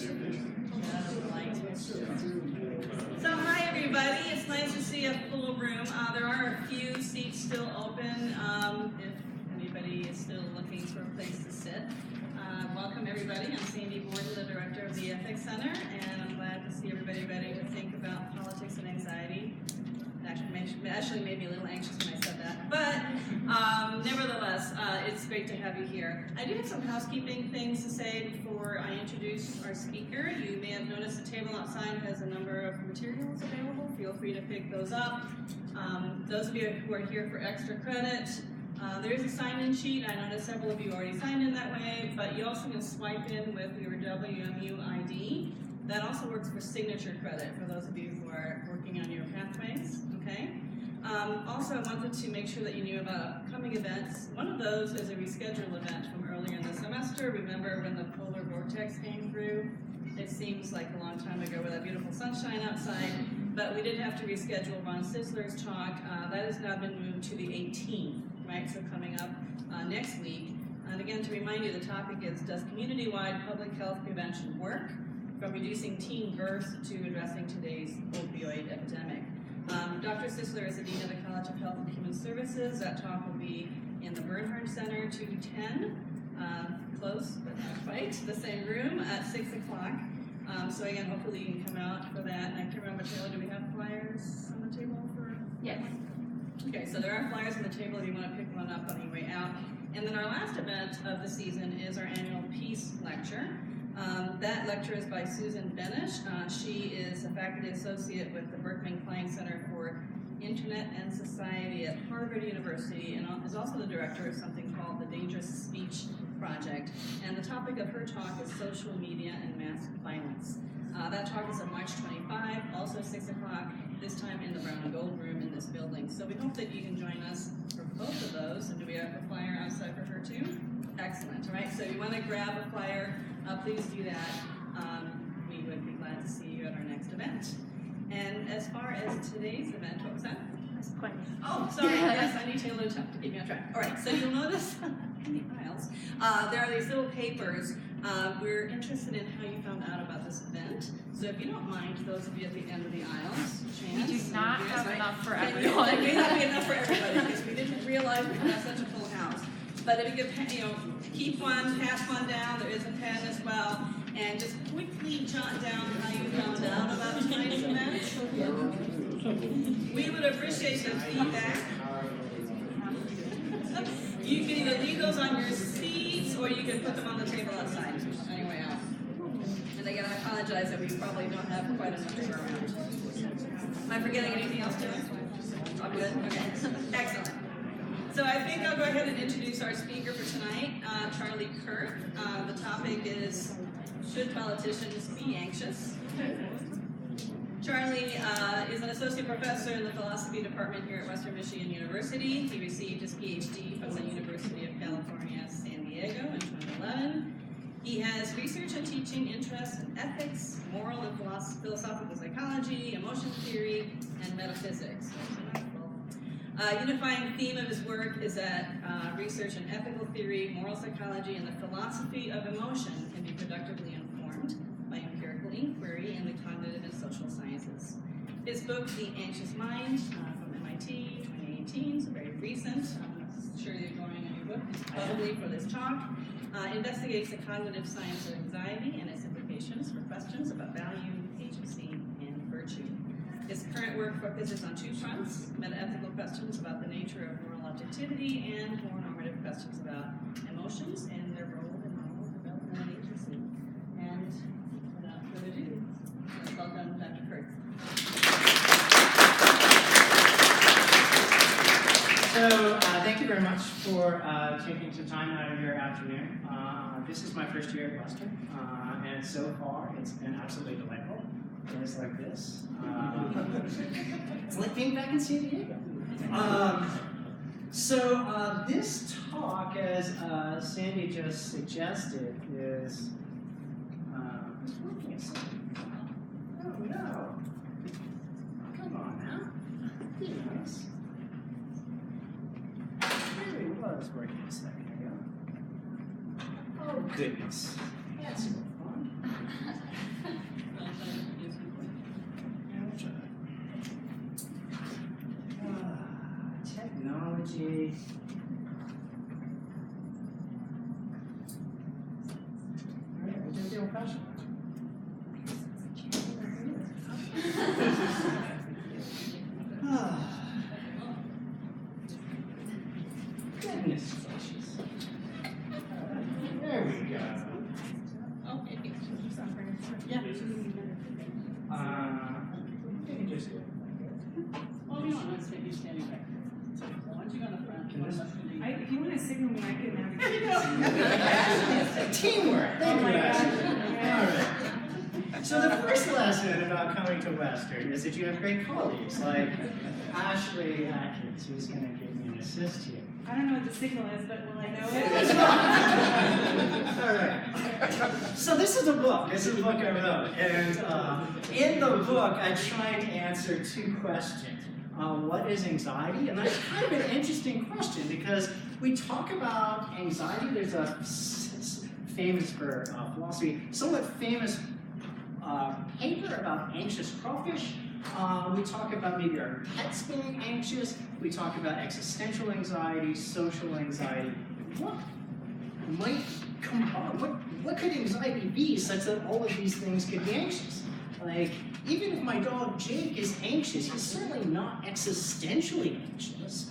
So hi everybody, it's nice to see a full room. There are a few seats still open if anybody is still looking for a place to sit. Welcome everybody, I'm Sandy Borden, the director of the Ethics Center, and I'm glad to see everybody ready to think about politics and anxiety. Actually made me a little anxious when I said that, but nevertheless, it's great to have you here. I do have some housekeeping things to say before I introduce our speaker. You may have noticed the table outside has a number of materials available. Feel free to pick those up. Those of you who are here for extra credit, there is a sign-in sheet. I noticed several of you already signed in that way, but you also can swipe in with your WMU ID. That also works for signature credit for those of you who are working on your pathways, okay? Also, I wanted to make sure that you knew about upcoming events. One of those is a rescheduled event from earlier in the semester. Remember when the polar vortex came through? It seems like a long time ago with that beautiful sunshine outside, but we did have to reschedule Ron Sisler's talk. That has now been moved to the 18th, right? So coming up next week. And again, to remind you, the topic is, does community-wide public health prevention work? From reducing teen births to addressing today's opioid epidemic. Dr. Sisler is the Dean of the College of Health and Human Services. That talk will be in the Bernhardt Center, 210, close but not quite, the same room at 6 o'clock. So again, hopefully you can come out for that. And I can't remember, Taylor, do we have flyers on the table for? Yes. Okay, so there are flyers on the table if you want to pick one up on your way out. And then our last event of the season is our annual Peace Lecture. That lecture is by Susan Benish. She is a faculty associate with the Berkman Klein Center for Internet and Society at Harvard University, and is also the director of something called the Dangerous Speech Project. And the topic of her talk is social media and mass violence. That talk is on March 25, also 6 o'clock, this time in the brown and gold room in this building. So we hope that you can join us for both of those. And do we have a flyer outside for her too? Excellent, all right, so if you want to grab a flyer, please do that. We would be glad to see you at our next event. And as far as today's event, what was that? Oh, sorry, yes, I need Taylor to keep me on track. All right, so you'll notice in the aisles, there are these little papers. We're interested in how you found out about this event. So if you don't mind, those of you at the end of the aisles, we do not have enough for everyone. It may not be enough for everybody because we didn't realize we had such a full house. But if you could, keep one, pass one down. There is a pen as well, and just quickly jot down how you found out about tonight's event. We would appreciate the feedback. You can either leave those on your seats, or you can put them on the table outside. Anyway, and again, I apologize that we probably don't have quite enough to go around. Am I forgetting anything else, Taylor? All good? Okay. Excellent. So I think I'll go ahead and introduce our speaker for tonight, Charlie Kurth. The topic is, should politicians be anxious? Charlie is an associate professor in the philosophy department here at Western Michigan University. He received his PhD from the University of California, San Diego in 2011. He has research and teaching interests in ethics, moral and philosophical psychology, emotion theory, and metaphysics. Unifying theme of his work is that research in ethical theory, moral psychology, and the philosophy of emotion can be productively informed by empirical inquiry in the cognitive and social sciences. His book, The Anxious Mind, from MIT, 2018, so very recent. I'm not sure you're going on your book, probably for this talk. Investigates the cognitive science of anxiety and its implications for questions about value, agency, and virtue. His current work focuses on two fronts: meta-ethical questions about the nature of moral objectivity and more normative questions about emotions and their role in moral development and agency. And without further ado, let's welcome Dr. Kurth. So thank you very much for taking some time out of your afternoon. This is my first year at Western, and so far it's been absolutely delightful. Days like this. It's like being back in San Diego. So this talk, as Sandy just suggested, is just looking at something. Oh no! Come on now. Be nice. Really was working a second ago. Oh goodness, that's no fun. strategy. All right, we'll do the old-fashioned Goodness gracious. There we go. Okay. Yeah. You can just do it. Well, you don't want to stay, you're standing back there. So once you go in the front, one of us can lead. If you want to signal me, I can navigate. Teamwork. Thank Oh my you, gosh. Ashley. All right. So the first lesson about coming to Western is that you have great colleagues like Ashley Atkins, who's going to give me an assist here. I don't know what the signal is, but will I know it? All right. So this is a book. This is a book I wrote, and in the book, I try to answer two questions. What is anxiety? And that's kind of an interesting question because we talk about anxiety. There's a famous for philosophy, somewhat famous paper about anxious crawfish. We talk about maybe our pets being anxious. We talk about existential anxiety, social anxiety. What might combine? What could anxiety be such that all of these things could be anxious? Like, even if my dog Jake is anxious, he's certainly not existentially anxious,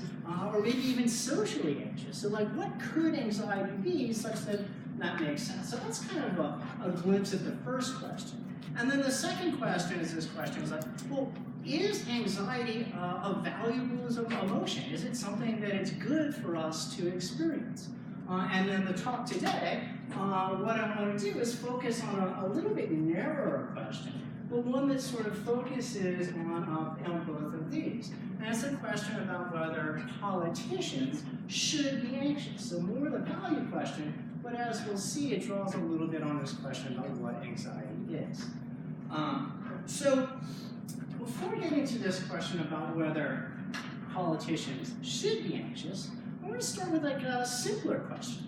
or maybe even socially anxious. So, like, what could anxiety be such that that makes sense? So that's kind of a glimpse at the first question. And then the second question is this question is like, well, is anxiety a valuable emotion? Is it something that it's good for us to experience? And then the talk today, what I want to do is focus on a little bit narrower question, but one that sort of focuses on both of these. And it's a question about whether politicians should be anxious. So more the value question, but as we'll see, it draws a little bit on this question about what anxiety is. So before getting to this question about whether politicians should be anxious, I want to start with like a simpler question.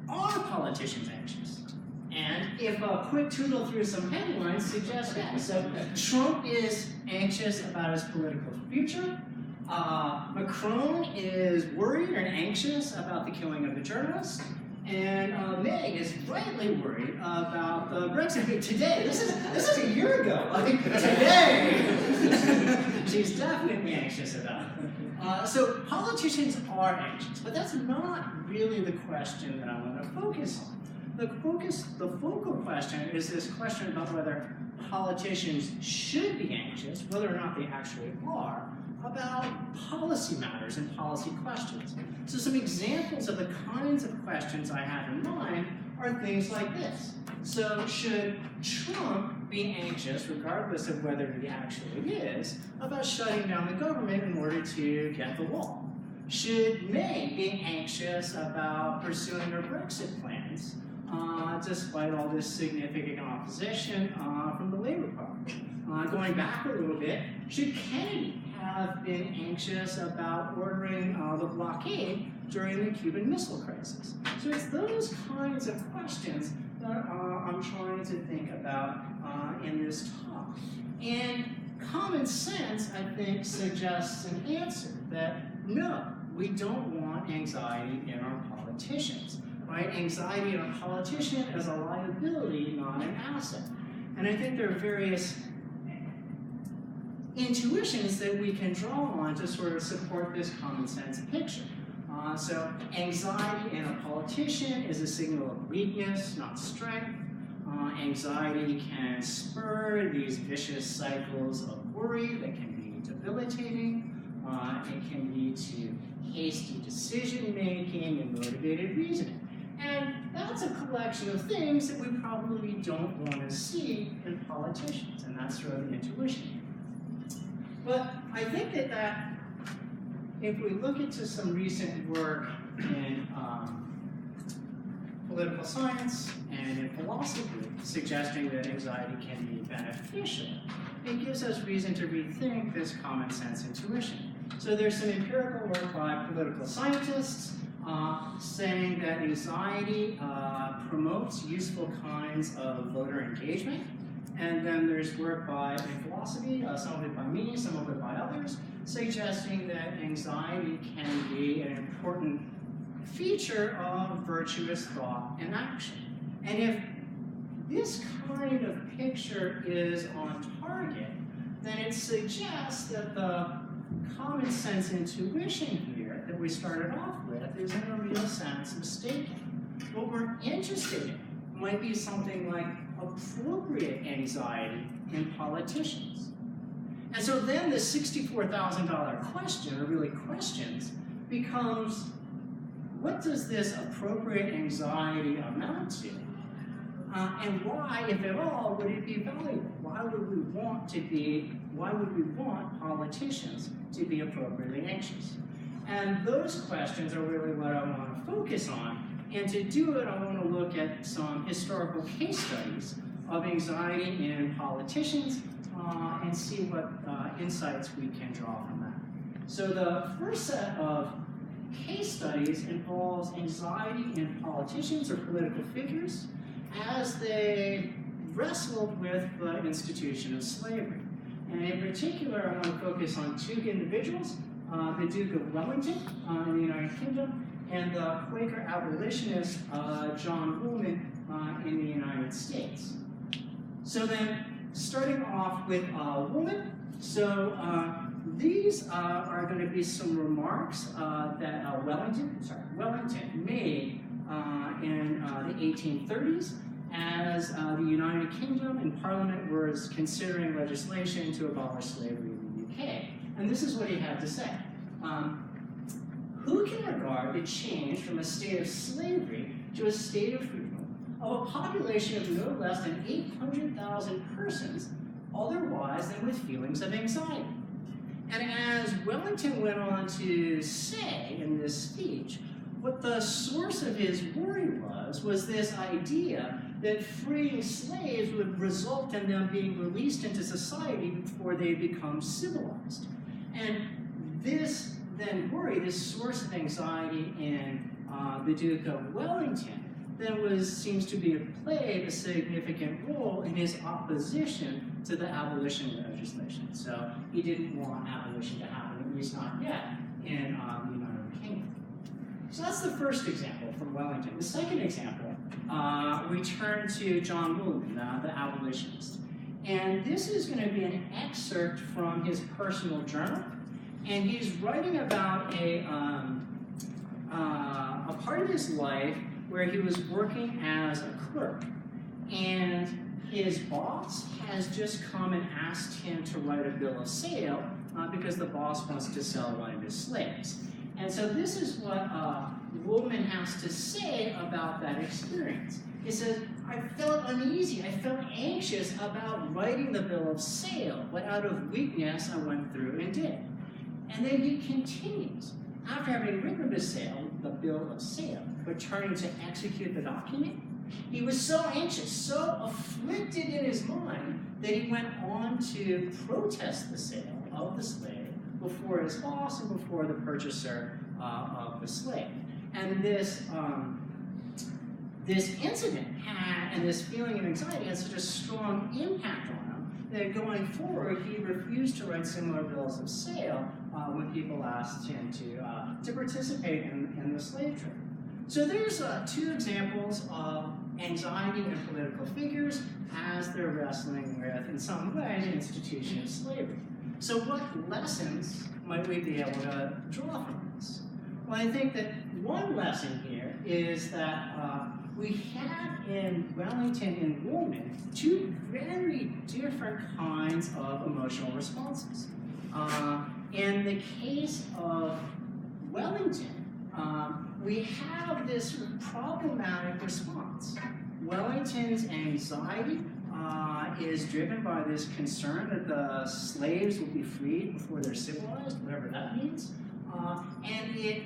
Are politicians anxious? And if a quick tootle through some headlines suggests yes. So Trump is anxious about his political future. Macron is worried and anxious about the killing of the journalist. And Meg is rightly worried about the Brexit. Today, this is a year ago. I think today, she's definitely anxious about it. So politicians are anxious, but that's not really the question that I want to focus on. The focal question is this question about whether politicians should be anxious, whether or not they actually are, about policy matters and policy questions. So some examples of the kinds of questions I have in mind are things like this. So should Trump be anxious, regardless of whether he actually is, about shutting down the government in order to get the wall? Should May be anxious about pursuing her Brexit plans, despite all this significant opposition from the Labour Party? Going back a little bit, should Kennedy have been anxious about ordering the blockade during the Cuban Missile Crisis? So it's those kinds of questions that I'm trying to think about in this talk. And common sense, I think, suggests an answer that no, we don't want anxiety in our politicians. Right? Anxiety in a politician is a liability, not an asset. And I think there are various intuitions that we can draw on to sort of support this common sense picture. So anxiety in a politician is a signal of weakness, not strength. Anxiety can spur these vicious cycles of worry that can be debilitating. It can lead to hasty decision making and motivated reasoning. And that's a collection of things that we probably don't want to see in politicians, and that's sort of the intuition. But I think that if we look into some recent work in political science and in philosophy, suggesting that anxiety can be beneficial, it gives us reason to rethink this common sense intuition. So there's some empirical work by political scientists saying that anxiety promotes useful kinds of voter engagement, And then there's work in philosophy, some of it by me, some of it by others, suggesting that anxiety can be an important feature of virtuous thought and action. And if this kind of picture is on target, then it suggests that the common sense intuition here that we started off with is in a real sense mistaken. What we're interested in might be something like appropriate anxiety in politicians. And so then the $64,000 question, or really questions, becomes, what does this appropriate anxiety amount to? And why, if at all, would it be valuable? Why would we want politicians to be appropriately anxious? And those questions are really what I want to focus on. And to do it, I want to look at some historical case studies of anxiety in politicians and see what insights we can draw from that. So the first set of case studies involves anxiety in politicians or political figures as they wrestled with the institution of slavery. And in particular, I want to focus on two individuals, the Duke of Wellington in the United Kingdom, and the Quaker abolitionist John Woolman in the United States. So then, starting off with Woolman, so these are going to be some remarks that Wellington made in the 1830s as the United Kingdom and Parliament was considering legislation to abolish slavery in the UK. And this is what he had to say. Who can regard the change from a state of slavery to a state of freedom of a population of no less than 800,000 persons otherwise than with feelings of anxiety? And as Wellington went on to say in this speech, what the source of his worry was this idea that freeing slaves would result in them being released into society before they become civilized. And this then worry, this source of anxiety in the Duke of Wellington, then seems to be played a significant role in his opposition to the abolition legislation. So he didn't want abolition to happen, at least not yet, in the United Kingdom. So that's the first example from Wellington. The second example, we turn to John Woolman, the abolitionist. And this is going to be an excerpt from his personal journal. And he's writing about a part of his life where he was working as a clerk. And his boss has just come and asked him to write a bill of sale because the boss wants to sell one of his slaves. And so this is what Woolman has to say about that experience. He says, I felt uneasy, I felt anxious about writing the bill of sale, but out of weakness I went through and did. And then he continues, after having written the bill of sale, but turning to execute the document, he was so anxious, so afflicted in his mind, that he went on to protest the sale of the slave before his boss and before the purchaser of the slave. And this incident and this feeling of anxiety had such a strong impact on him that going forward, he refused to write similar bills of sale when people asked him to participate in the slave trade. So there's two examples of anxiety in political figures as they're wrestling with, in some way, the institution of slavery. So what lessons might we be able to draw from this? Well, I think that one lesson here is that we have in Wellington and Woolman two very different kinds of emotional responses. In the case of Wellington, we have this problematic response. Wellington's anxiety is driven by this concern that the slaves will be freed before they're civilized, whatever that means. And it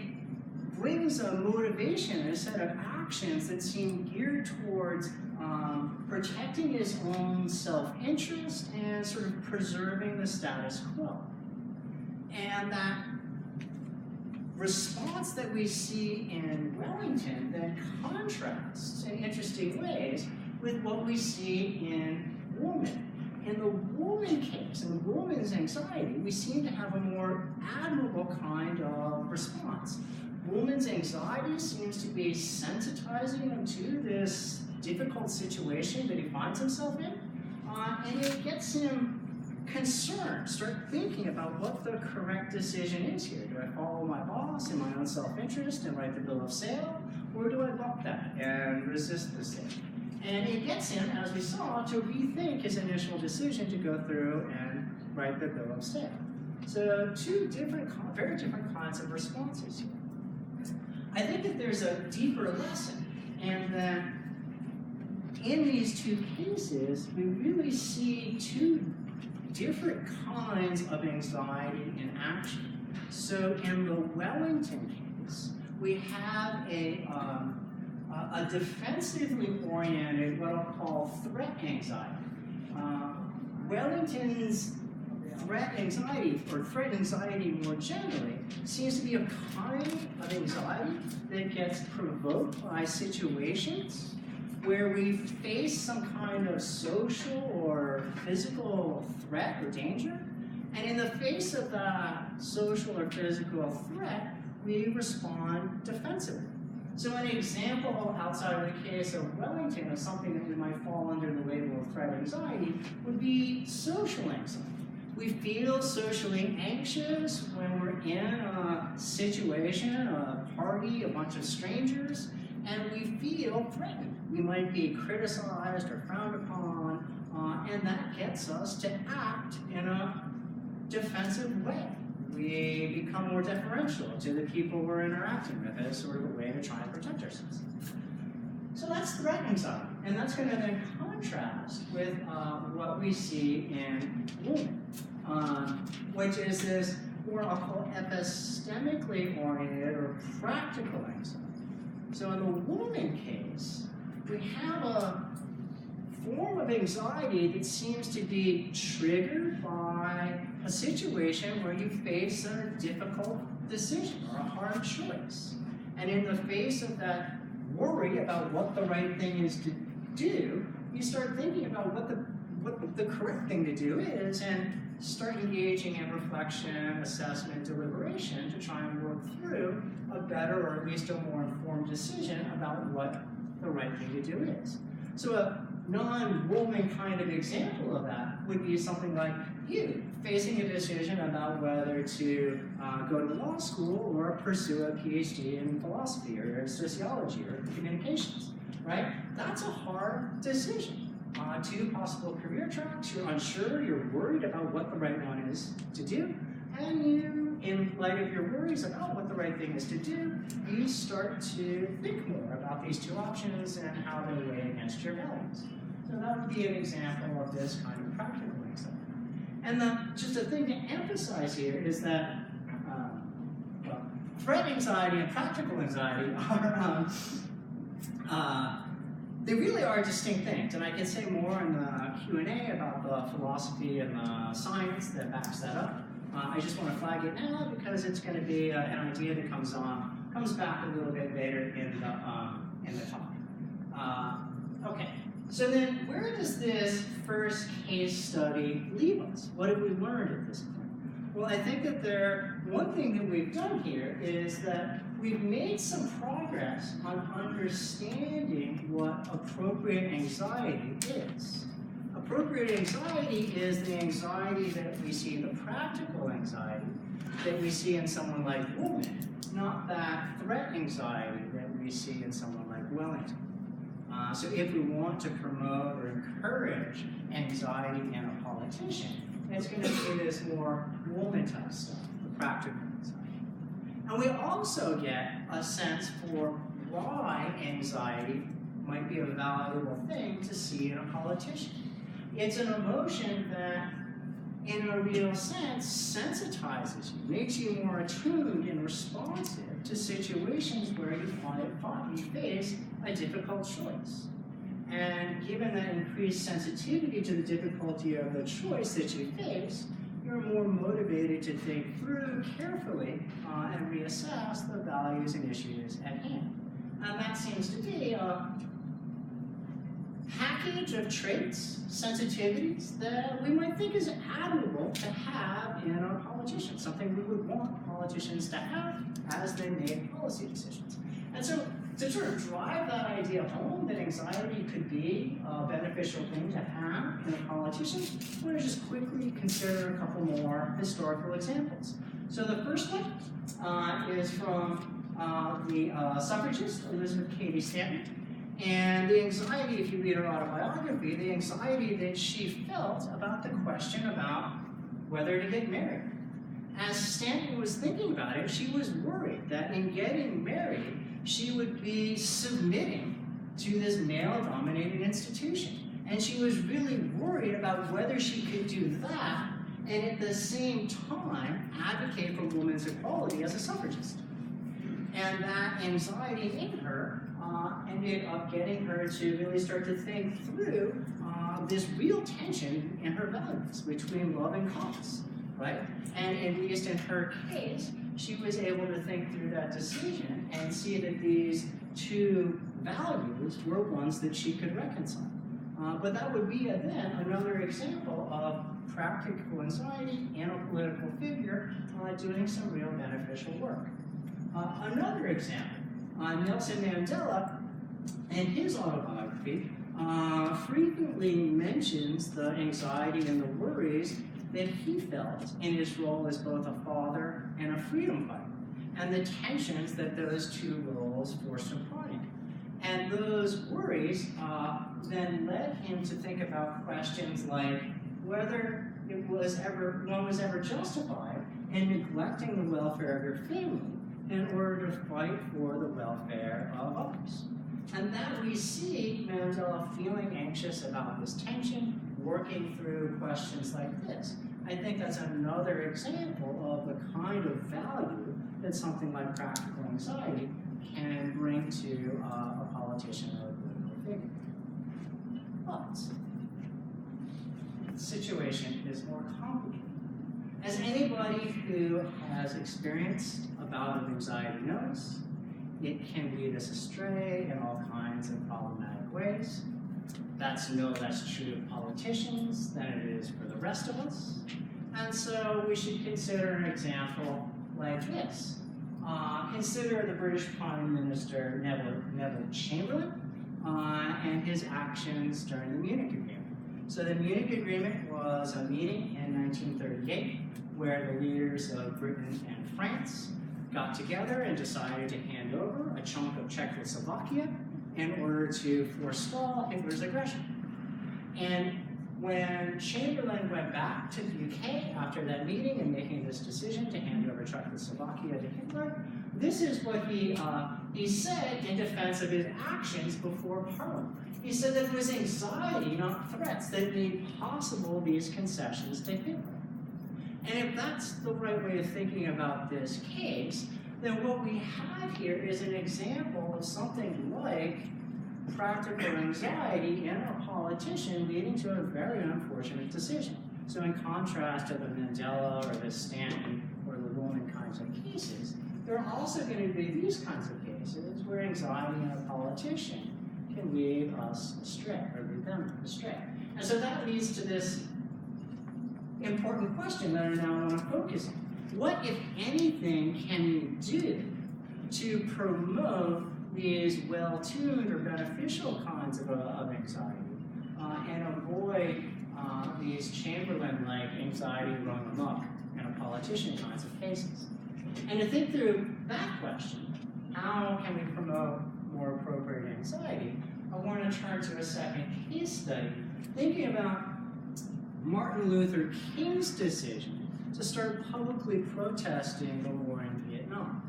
brings a motivation, a set of actions that seem geared towards protecting his own self-interest and sort of preserving the status quo. And that response that we see in Wellington then contrasts in interesting ways with what we see in Woolman. woman case, in the woman's anxiety, we seem to have a more admirable kind of response. Woman's anxiety seems to be sensitizing him to this difficult situation that he finds himself in, and it gets him concerned, start thinking about what the correct decision is here. Do I follow my boss in my own self-interest and write the bill of sale, or do I buck that and resist the sale? And it gets him, as we saw, to rethink his initial decision to go through and write the bill of sale. So two very different kinds of responses here. I think that there's a deeper lesson, and that in these two cases, we really see two different kinds of anxiety in action. So in the Wellington case, we have a defensively oriented, what I'll call threat anxiety. Wellington's threat anxiety, or threat anxiety more generally, seems to be a kind of anxiety that gets provoked by situations where we face some kind of social or physical threat or danger, and in the face of that social or physical threat, we respond defensively. So an example outside of the case of Wellington of something that we might fall under the label of threat anxiety would be social anxiety. We feel socially anxious when we're in a situation, a party, a bunch of strangers, and we feel threatened. We might be criticized or frowned upon, and that gets us to act in a defensive way. We become more deferential to the people we're interacting with as sort of a way to try and protect ourselves. So that's threat anxiety, and that's going to then contrast with what we see in women, which is this what I'll call epistemically oriented or practical anxiety. So in the woman case, we have a form of anxiety that seems to be triggered by a situation where you face a difficult decision or a hard choice. And in the face of that worry about what the right thing is to do, you start thinking about what the correct thing to do is and start engaging in reflection, assessment, deliberation to try and work through a better or at least a more informed decision about what the right thing to do is. So a non-woman kind of example of that would be something like you facing a decision about whether to go to law school or pursue a PhD in philosophy or sociology or communications, right? That's a hard decision. Two possible career tracks, you're unsure, you're worried about what the right one is to do, and you, in light of your worries about what the right thing is to do, you start to think more about these two options and how they weigh against your values. So that would be an example of this kind of practical anxiety. And just a thing to emphasize here is that threat anxiety and practical anxiety are they really are distinct things, and I can say more in the Q&A about the philosophy and the science that backs that up. I just want to flag it now because it's going to be an idea that comes back a little bit later in the talk. Okay, so then where does this first case study leave us? What have we learned at this point? Well, I think that one thing that we've done here is that we've made some progress on understanding what appropriate anxiety is. Appropriate anxiety is the anxiety that we see, the practical anxiety that we see in someone like woman, not that threat anxiety that we see in someone like Wellington. So if we want to promote or encourage anxiety in a politician, it's going to be this more woman-type stuff, the practical anxiety. And we also get a sense for why anxiety might be a valuable thing to see in a politician. It's an emotion that, in a real sense, sensitizes you, makes you more attuned and responsive to situations where you face a difficult choice. And given that increased sensitivity to the difficulty of the choice that you face, you're more motivated to think through carefully and reassess the values. 'Values and issues at hand. And that seems to be a, I don't know, a package of traits, sensitivities that we might think is admirable to have in a politician, something we would want politicians to have as they make policy decisions. And so to sort of drive that idea home that anxiety could be a beneficial thing to have in a politician, I want to just quickly consider a couple more historical examples. So the first one is from the suffragist Elizabeth Cady Stanton. And the anxiety, if you read her autobiography, the anxiety that she felt about the question about whether to get married. As Stanton was thinking about it, she was worried that in getting married, she would be submitting to this male-dominated institution. And she was really worried about whether she could do that and at the same time advocate for women's equality as a suffragist. And that anxiety in her ended up getting her to really start to think through this real tension in her values between love and cause, right? And at least in her case, she was able to think through that decision and see that these two values were ones that she could reconcile. But that would be, then, another example of practical anxiety in a political figure doing some real beneficial work. Another example, Nelson Mandela, in his autobiography, frequently mentions the anxiety and the worries that he felt in his role as both a father and a freedom fighter, and the tensions that those two roles forced upon him. And those worries then led him to think about questions like whether one was ever justified in neglecting the welfare of your family in order to fight for the welfare of others. And that we see Mandela feeling anxious about this tension, working through questions like this. I think that's another example of the kind of value that something like practical anxiety can bring to a politician or a political figure. But the situation is more complicated. As anybody who has experienced a bout of anxiety knows, it can lead us astray in all kinds of problematic ways. That's no less true of politicians than it is for the rest of us. And so we should consider an example like this. Consider the British Prime Minister Neville Chamberlain and his actions during the Munich Agreement. So the Munich Agreement was a meeting in 1938 where the leaders of Britain and France got together and decided to hand over a chunk of Czechoslovakia in order to forestall Hitler's aggression. And when Chamberlain went back to the UK after that meeting and making this decision to hand over Czechoslovakia to Hitler, this is what he said in defense of his actions before Parliament. He said that it was anxiety, not threats, that made possible these concessions to Hitler. And if that's the right way of thinking about this case, then what we have here is an example of something like practical anxiety in a politician leading to a very unfortunate decision. So in contrast to the Mandela or the Stanton or the Woolman kinds of cases, there are also going to be these kinds of cases where anxiety in a politician can lead us astray, or lead them astray. And so that leads to this important question that I now want to focus on. What, if anything, can you do to promote these well-tuned or beneficial kinds of anxiety and avoid these Chamberlain-like anxiety run amok in a politician kinds of cases? And to think through that question, how can we promote more appropriate anxiety, I want to turn to a second case study, thinking about Martin Luther King's decision to start publicly protesting the war in Vietnam.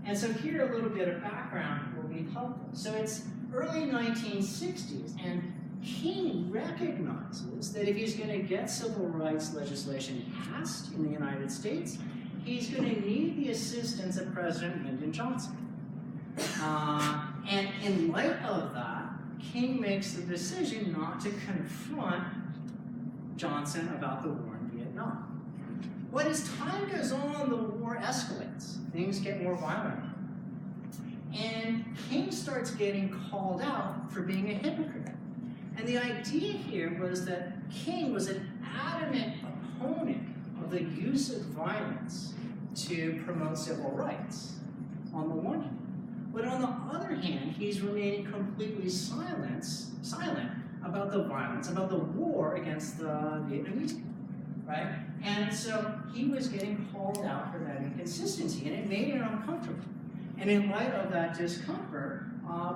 And so here a little bit of background will be helpful. So it's early 1960s, and King recognizes that if he's going to get civil rights legislation passed in the United States, he's going to need the assistance of President Lyndon Johnson. And in light of that, King makes the decision not to confront Johnson about the war in Vietnam. But as time goes on, the war escalates. Things get more violent. And King starts getting called out for being a hypocrite. And the idea here was that King was an adamant opponent of the use of violence to promote civil rights, on the one hand. But on the other hand, he's remaining completely silent about the violence, about the war against the Vietnamese people, right? And so he was getting called out for that inconsistency, and it made him uncomfortable. And in light of that discomfort,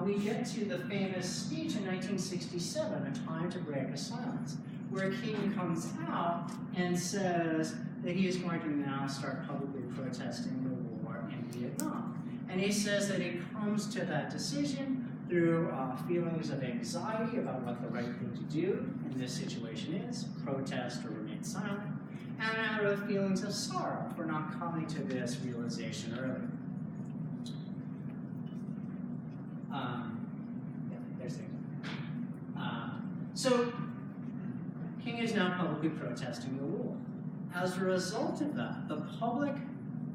we get to the famous speech in 1967, A Time to Break a Silence, where King comes out and says that he is going to now start publicly protesting the war in Vietnam. And he says that he comes to that decision through feelings of anxiety about what the right thing to do in this situation is, protest or remain silent, and out of feelings of sorrow for not coming to this realization earlier. So King is now publicly protesting the war. As a result of that, the public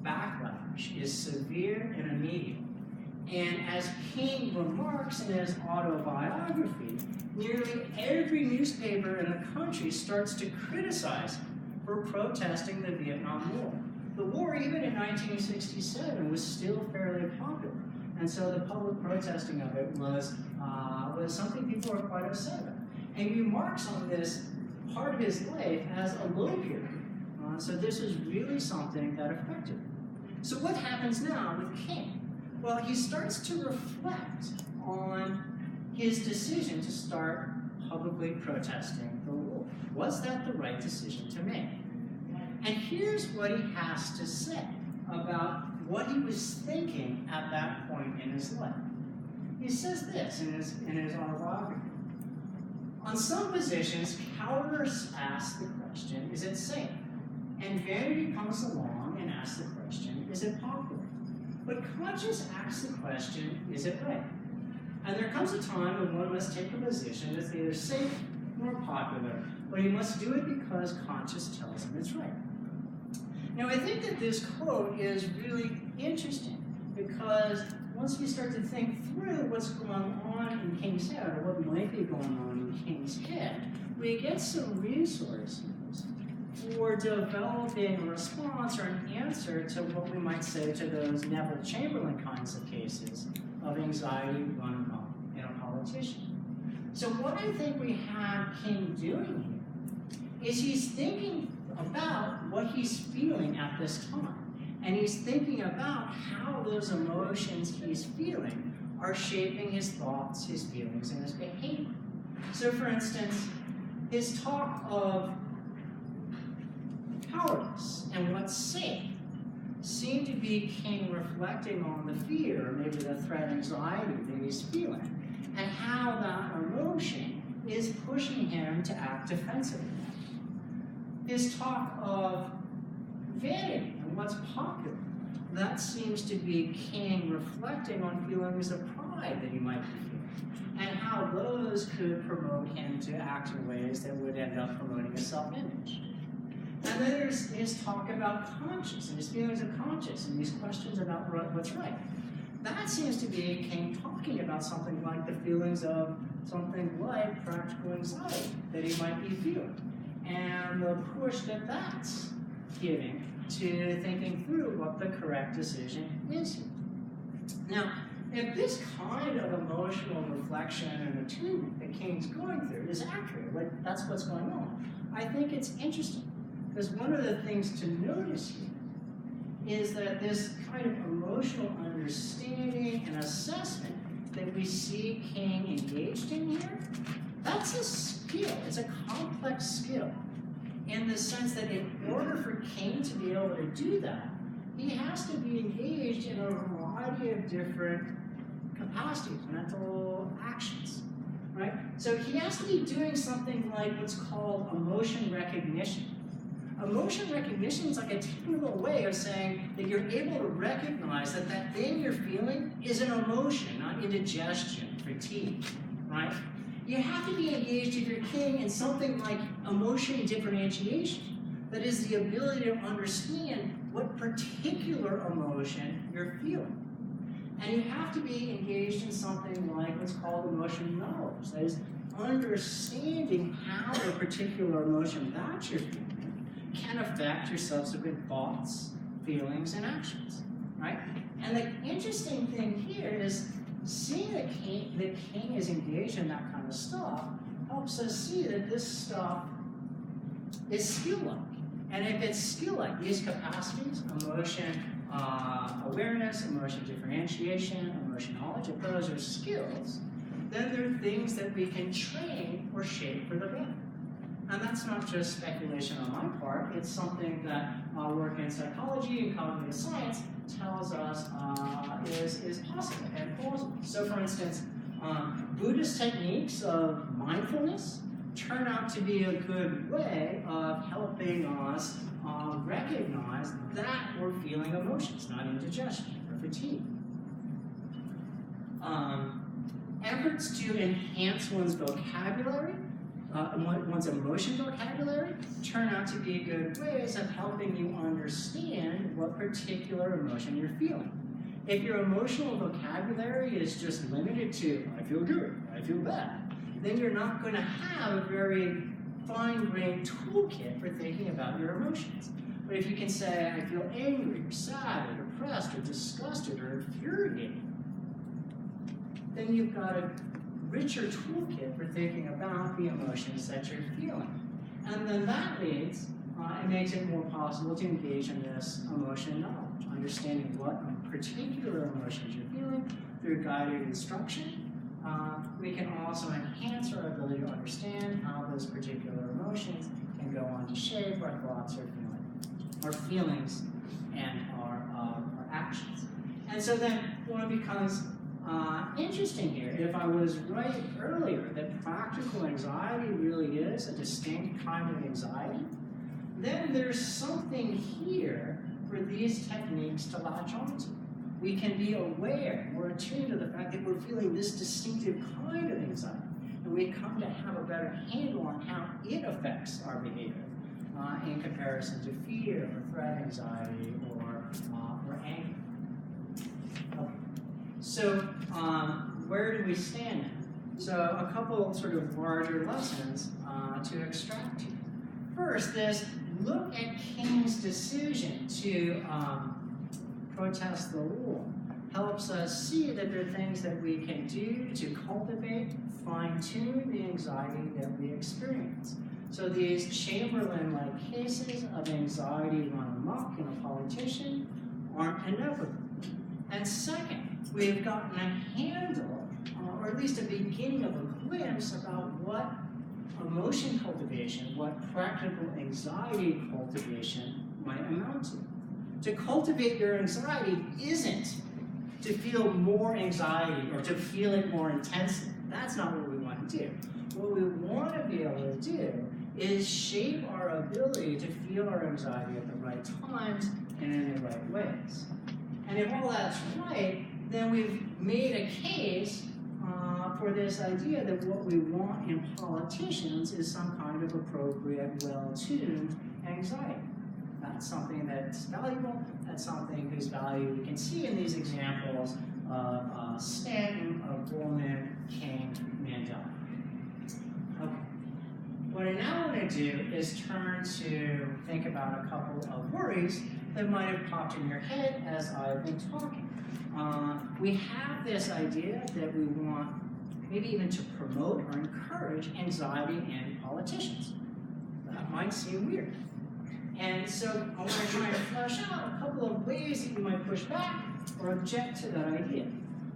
backlash is severe and immediate. And as King remarks in his autobiography, nearly every newspaper in the country starts to criticize him for protesting the Vietnam War. The war, even in 1967, was still fairly popular. And so the public protesting of it was something people were quite upset about. And he remarks on this part of his life as a low period. So this is really something that affected him. So what happens now with King? Well, he starts to reflect on his decision to start publicly protesting the war. Was that the right decision to make? And here's what he has to say about what he was thinking at that point in his life. He says this in his autobiography. On some positions, cowardice asks the question, is it safe? And vanity comes along and asks the question, is it popular? But conscience asks the question, is it right? And there comes a time when one must take a position that's neither safe nor popular, but he must do it because conscience tells him it's right. Now, I think that this quote is really interesting because once we start to think through what's going on in King's head, or what might be going on in King's head, we get some resources for developing a response or an answer to what we might say to those Neville Chamberlain kinds of cases of anxiety run amok in a politician. So what I think we have King doing here is he's thinking about what he's feeling at this time. And he's thinking about how those emotions he's feeling are shaping his thoughts, his feelings, and his behavior. So for instance, his talk of cowardice and what's safe seemed to be King reflecting on the fear, or maybe the threat anxiety that he's feeling, and how that emotion is pushing him to act defensively. His talk of vanity and what's popular, that seems to be King reflecting on feelings of pride that he might be feeling, and how those could promote him to act in ways that would end up promoting a self-image. And then there's his talk about conscience and his feelings of conscience and these questions about what's right. That seems to be King talking about something like the feelings of something like practical anxiety that he might be feeling, and the push that that's giving to thinking through what the correct decision is here. Now, if this kind of emotional reflection and attunement that King's going through is accurate, like that's what's going on, I think it's interesting. Because one of the things to notice here is that this kind of emotional understanding and assessment that we see King engaged in here, that's a skill. It's a complex skill in the sense that in order for King to be able to do that, he has to be engaged in a variety of different capacities, mental actions, right? So he has to be doing something like what's called emotion recognition. Emotion recognition is like a technical way of saying that you're able to recognize that that thing you're feeling is an emotion, not indigestion, fatigue, right? You have to be engaged if you're King in something like emotion differentiation. That is the ability to understand what particular emotion you're feeling. And you have to be engaged in something like what's called emotion knowledge. That is understanding how a particular emotion that you're feeling can affect your subsequent thoughts, feelings, and actions, right? And the interesting thing here is seeing that King is engaged in that kind of stuff helps us see that this stuff is skill-like. And if it's skill-like, these capacities, emotion awareness, emotion differentiation, emotion knowledge, if those are skills, then they're things that we can train or shape for the better. And that's not just speculation on my part, it's something that work in psychology and cognitive science tells us is possible and plausible. So for instance, Buddhist techniques of mindfulness turn out to be a good way of helping us recognize that we're feeling emotions, not indigestion or fatigue. Efforts to enhance one's vocabulary, one's emotion vocabulary, turn out to be good ways of helping you understand what particular emotion you're feeling. If your emotional vocabulary is just limited to, I feel good, I feel bad, then you're not going to have a very fine-grained toolkit for thinking about your emotions. But if you can say, I feel angry, or sad, or depressed, or disgusted, or infuriated, then you've got a richer toolkit for thinking about the emotions that you're feeling. And then that leads, it makes it more possible to engage in this emotion knowledge, understanding what particular emotions you're feeling through guided instruction. We can also enhance our ability to understand how those particular emotions can go on to shape our thoughts or feelings and our actions. And so then when it becomes interesting here, if I was right earlier that practical anxiety really is a distinct kind of anxiety, then there's something here for these techniques to latch onto. We can be aware, we're attuned to the fact that we're feeling this distinctive kind of anxiety, and we come to have a better handle on how it affects our behavior in comparison to fear or threat anxiety or anger. Okay. So where do we stand now? So a couple sort of larger lessons to extract here. First is look at King's decision to protest the law. Helps us see that there are things that we can do to cultivate, fine-tune the anxiety that we experience. So these Chamberlain-like cases of anxiety run amok in a politician aren't inevitable. And second, we've gotten a handle, or at least a beginning of a glimpse about what emotion cultivation, what practical anxiety cultivation might amount to. To cultivate your anxiety isn't to feel more anxiety or to feel it more intensely. That's not what we want to do. What we want to be able to do is shape our ability to feel our anxiety at the right times and in the right ways. And if all that's right, then we've made a case for this idea that what we want in politicians is some kind of appropriate, well-tuned anxiety. That's something that's valuable. That's something whose value we can see in these examples of Stanton, of Woolman, King, Mandela. Okay. What I now want to do is turn to think about a couple of worries that might have popped in your head as I've been talking. We have this idea that we want maybe even to promote or encourage anxiety in politicians. That might seem weird. And so I want to try and flesh out a couple of ways that you might push back or object to that idea.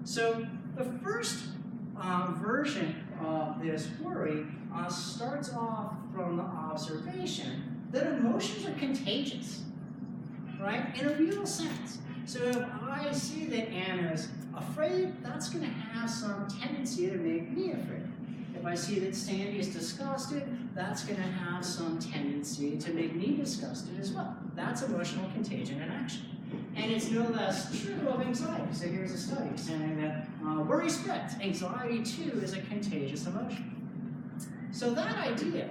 So the first version of this worry starts off from the observation that emotions are contagious, right? In a real sense. So if I see that Anna's afraid, that's going to have some tendency to make me afraid. If I see that Sandy is disgusted, that's going to have some tendency to make me disgusted as well. That's emotional contagion in action. And it's no less true of anxiety. So here's a study saying that worry spreads. Anxiety, too, is a contagious emotion. So that idea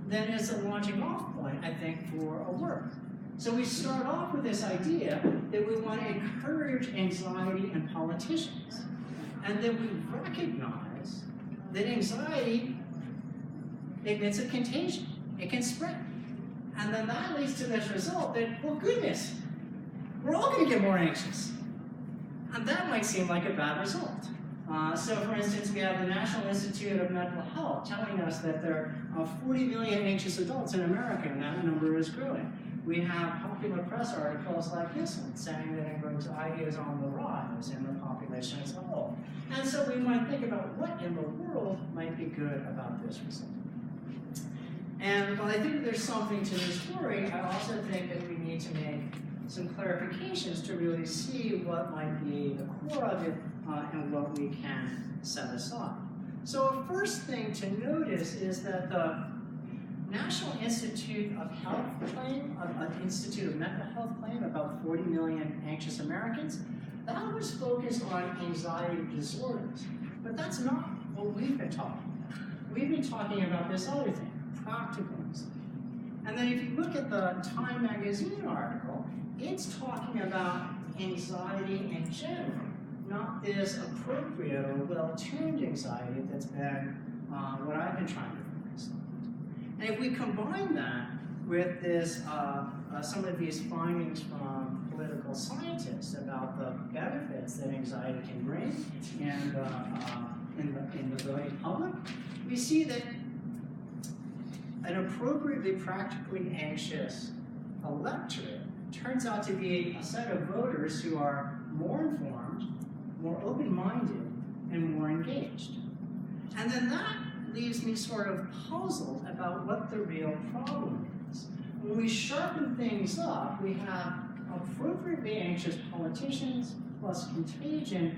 then is a launching off point, I think, for a work. So we start off with this idea that we want to encourage anxiety in politicians. And then we recognize that anxiety it's a contagion. It can spread. And then that leads to this result that, well, goodness, we're all going to get more anxious. And that might seem like a bad result. So for instance, we have the National Institute of Mental Health telling us that there are 40 million anxious adults in America, and that number is growing. We have popular press articles like this one saying that anxiety is on the rise in the population as a whole. And so we might think about what in the world might be good about this result. And while I think there's something to this story, I also think that we need to make some clarifications to really see what might be the core of it and what we can set aside. So a first thing to notice is that the National Institute of Health claim, Institute of Mental Health claim about 40 million anxious Americans, that was focused on anxiety disorders. But that's not what we've been talking about. We've been talking about this other thing, practical anxiety. And then if you look at the Time magazine article, it's talking about anxiety in general, not this appropriate or well-tuned anxiety that's been what I've been trying to focus on. And if we combine that with this, some of these findings from political scientists about the benefits that anxiety can bring in the voting public, we see that an appropriately practically anxious electorate turns out to be a set of voters who are more informed, more open-minded, and more engaged. And then that leaves me sort of puzzled about what the real problem is. When we sharpen things up, we have appropriately anxious politicians plus contagion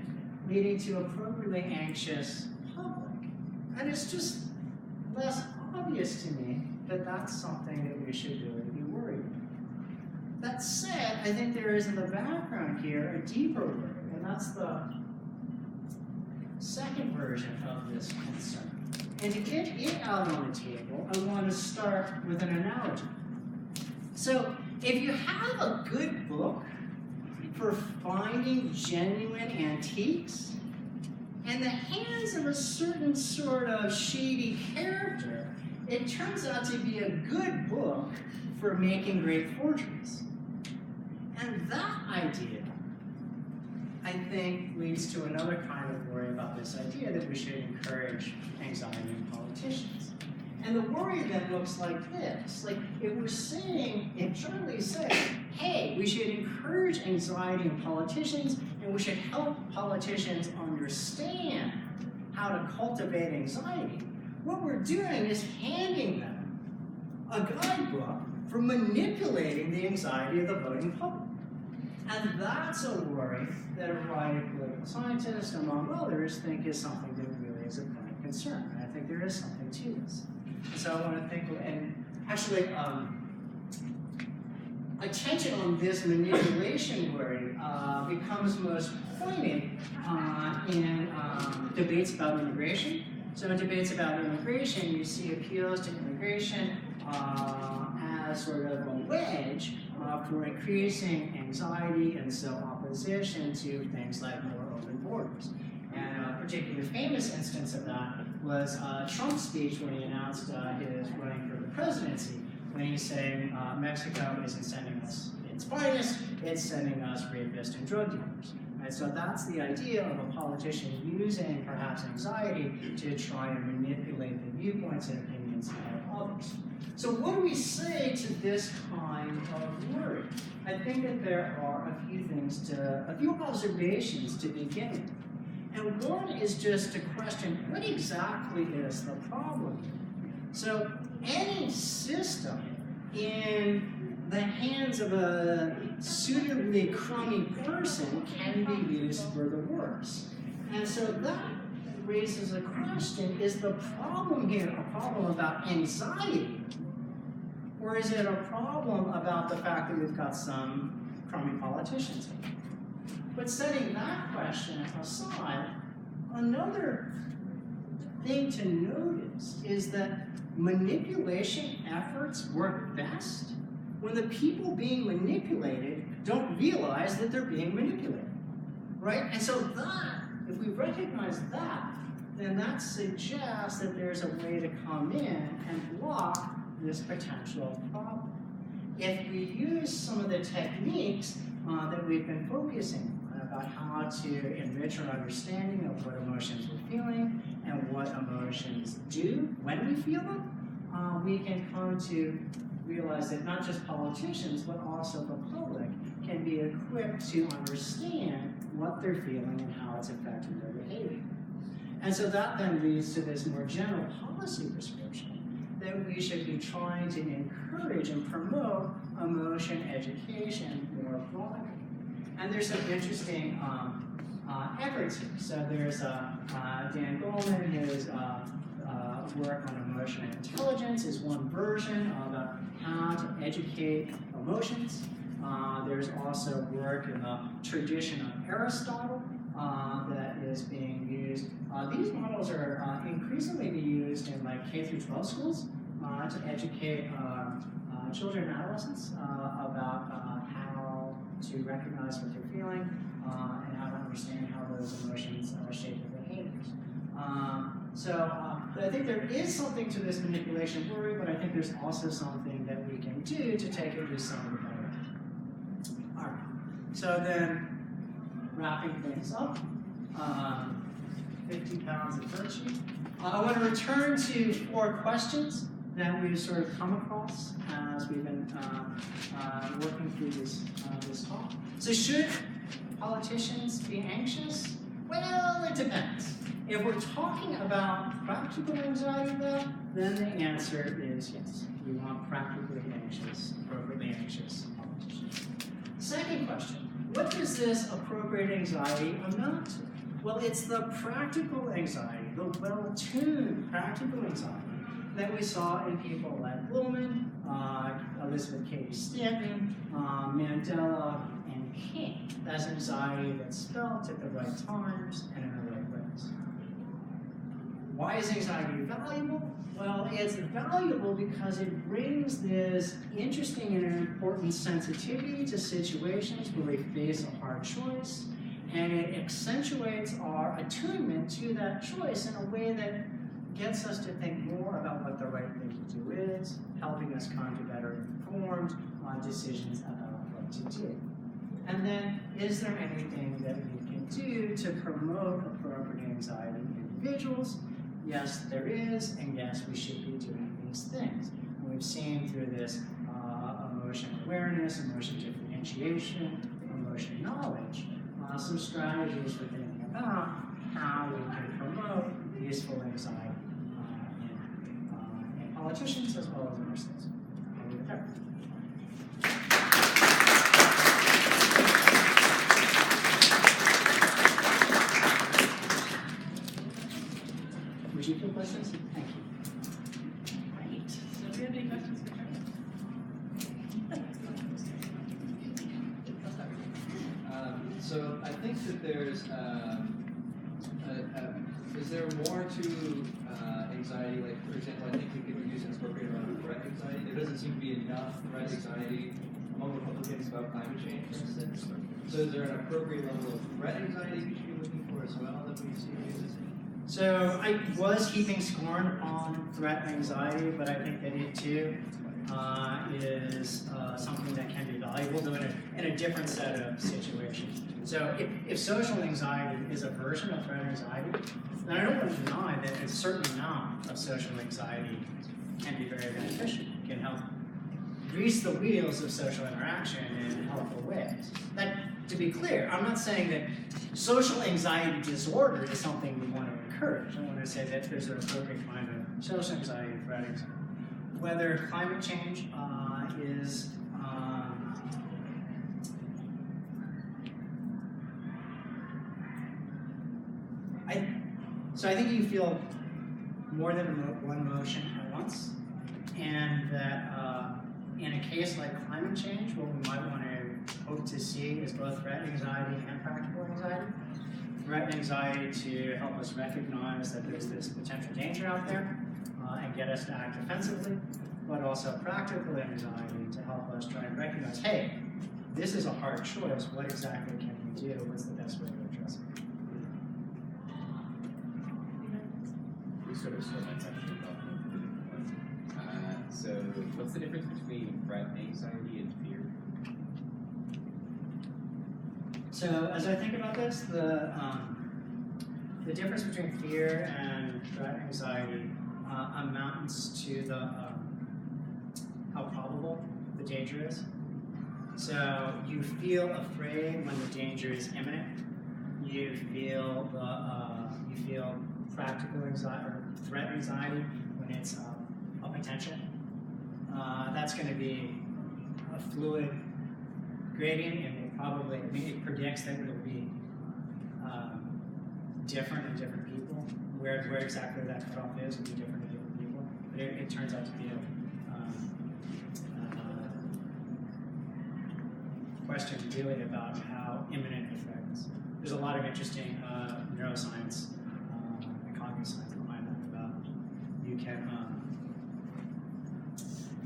leading to appropriately anxious public. And it's just less obvious to me that that's something that we should really be worried about. That said, I think there is in the background here a deeper worry, and that's the second version of this concern. And to get it out on the table, I want to start with an analogy. So, if you have a good book for finding genuine antiques, in the hands of a certain sort of shady character, it turns out to be a good book for making great forgeries. And that idea, I think, leads to another kind of worry about this idea that we should encourage anxiety in politicians. And the worry then looks like this. Like, if we're saying, if Charlie said, hey, we should encourage anxiety in politicians, and we should help politicians understand how to cultivate anxiety, what we're doing is handing them a guidebook for manipulating the anxiety of the voting public. And that's a worry that a variety of political scientists, among others, think is something that really is a point of concern. And I think there is something to this. So I want to think, and actually, attention on this manipulation worry becomes most poignant in debates about immigration. So in debates about immigration, you see appeals to immigration as sort of a wedge for increasing anxiety and so opposition to things like more open borders. And a particularly famous instance of that was Trump's speech when he announced his running for the presidency, when he's saying Mexico isn't sending us its finest, it's sending us rapists and drug dealers. Right? So that's the idea of a politician using perhaps anxiety to try and manipulate the viewpoints and opinions of others. So what do we say to this kind of worry? I think that there are a few observations to begin with. And one is just to question, what exactly is the problem? So any system in the hands of a suitably crummy person can be used for the worse. And so that raises a question, is the problem here a problem about anxiety? Or is it a problem about the fact that we've got some crummy politicians? But setting that question aside, another thing to notice is that manipulation efforts work best when the people being manipulated don't realize that they're being manipulated, right? And so that, if we recognize that, then that suggests that there's a way to come in and block this potential problem. If we use some of the techniques that we've been focusing on about how to enrich our understanding of what emotions we're feeling and what emotions do when we feel them, we can come to realize that not just politicians, but also the public can be equipped to understand what they're feeling and how it's affecting their behavior. And so that then leads to this more general policy prescription that we should be trying to encourage and promote emotion education more broadly. And there's some interesting efforts here. So there's Dan Goleman, his work on emotional intelligence is one version about how to educate emotions. There's also work in the tradition of Aristotle that is being used. These models are increasingly being used in like K through 12 schools to educate children and adolescents about how to recognize what they're feeling and how to understand how those emotions shape their behaviors. But I think there is something to this manipulation worry, but I think there's also something that we can do to take it to some of the better. All right. So then, wrapping things up, 50 pounds of virtue. I want to return to 4 questions that we've sort of come across as we've been working through this talk. So should politicians be anxious? Well, it depends. If we're talking about practical anxiety, though, then the answer is yes. We want practically anxious, appropriately anxious politicians. Second question, what does this appropriate anxiety amount to? Well, it's the practical anxiety, the well-tuned practical anxiety that we saw in people like Luhmann, Elizabeth Cady Stanton, Mandela, and King. That's anxiety that's felt at the right times and in the right ways. Why is anxiety valuable? Well, it's valuable because it brings this interesting and important sensitivity to situations where we face a hard choice, and it accentuates our attunement to that choice in a way that gets us to think more about what the right thing to do is, helping us come to better informed decisions about what to do. And then, is there anything that we can do to promote appropriate anxiety in individuals? Yes, there is, and yes, we should be doing these things. And we've seen through this emotion awareness, emotion differentiation, emotion knowledge, some strategies for thinking about how we can promote useful anxiety in politicians as well as in ourselves. I'll leave it there. Would you have questions? Thank you. Great. So do you have any questions for Charlie? So I think that there's, is there more to anxiety? Like, for example, I think we could use an appropriate amount of threat anxiety. There doesn't seem to be enough threat anxiety among Republicans about climate change, for instance. So is there an appropriate level of threat anxiety we should be looking for as well that we see existing? So I was heaping scorn on threat anxiety, but I think that it too is something that can be valuable though in a different set of situations. So if social anxiety is a version of threat anxiety, then I don't want to deny that a certain amount of social anxiety can be very beneficial. It can help grease the wheels of social interaction in helpful ways. But to be clear, I'm not saying that social anxiety disorder is something we want to encourage. I want to say that there's an appropriate kind of social anxiety and threat anxiety. Whether climate change is I think you feel more than one emotion at once, and that in a case like climate change, what we might want to hope to see is both threat anxiety and practical anxiety. Threat anxiety to help us recognize that there's this potential danger out there and get us to act defensively, but also practical anxiety to help us try and recognize, hey, this is a hard choice. What exactly can we do? What's the best way to address it? sort of stole my question about the different ones. So what's the difference between threat anxiety and fear? So as I think about this, the difference between fear and threat anxiety amounts to the how probable the danger is. So you feel afraid when the danger is imminent. You feel practical anxiety or threat anxiety when it's a potential. That's going to be a fluid gradient, and it predicts that it'll be different in different people. Where exactly that cutoff is will be different in different people. But it turns out to be a question really about how imminent a threat is. There's a lot of interesting neuroscience and cognitive science behind that. About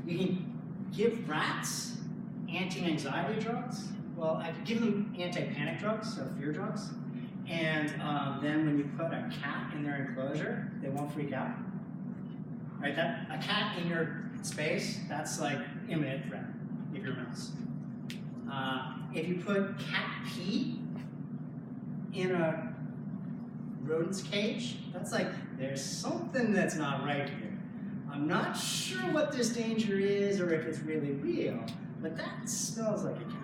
you can give rats anti-anxiety drugs. Well, I could give them anti-panic drugs, so fear drugs, and then when you put a cat in their enclosure, they won't freak out. Right? That a cat in your space, that's like imminent threat if you're a mouse. If you put cat pee in a rodent's cage, that's like, there's something that's not right here. I'm not sure what this danger is or if it's really real, but that smells like a cat.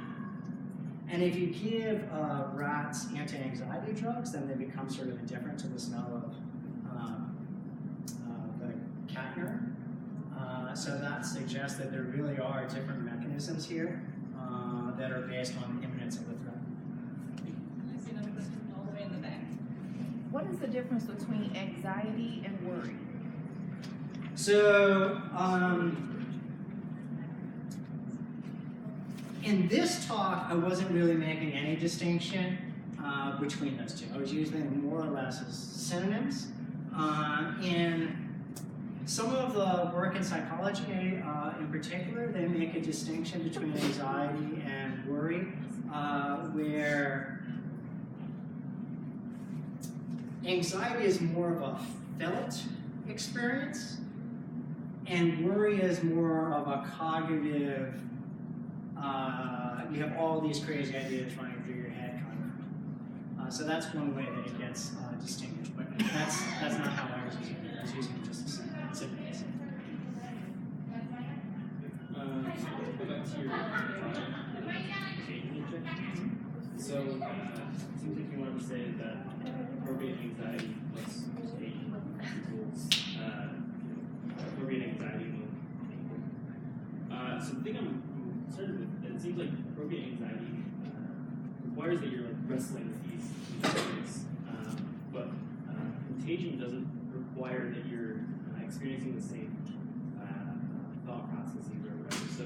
And if you give rats anti-anxiety drugs, then they become sort of indifferent to the smell of the cat urine. So that suggests that there really are different mechanisms here that are based on the imminence of the threat. I see another question all the way in the back. What is the difference between anxiety and worry? So, in this talk, I wasn't really making any distinction between those two. I was using them more or less as synonyms. In some of the work in psychology, in particular, they make a distinction between anxiety and worry, where anxiety is more of a felt experience, and worry is more of a cognitive, you have all these crazy ideas running through your head kind of. So that's one way that it gets distinguished, but that's not how I was using it. I was using it just as synonyms. Go back to your So it seems like you wanted to say that appropriate anxiety plus staging equals appropriate anxiety among people. So the thing I'm concerned with, it seems like appropriate anxiety requires that you're like wrestling with these things, but contagion doesn't require that you're experiencing the same thought processes or whatever. So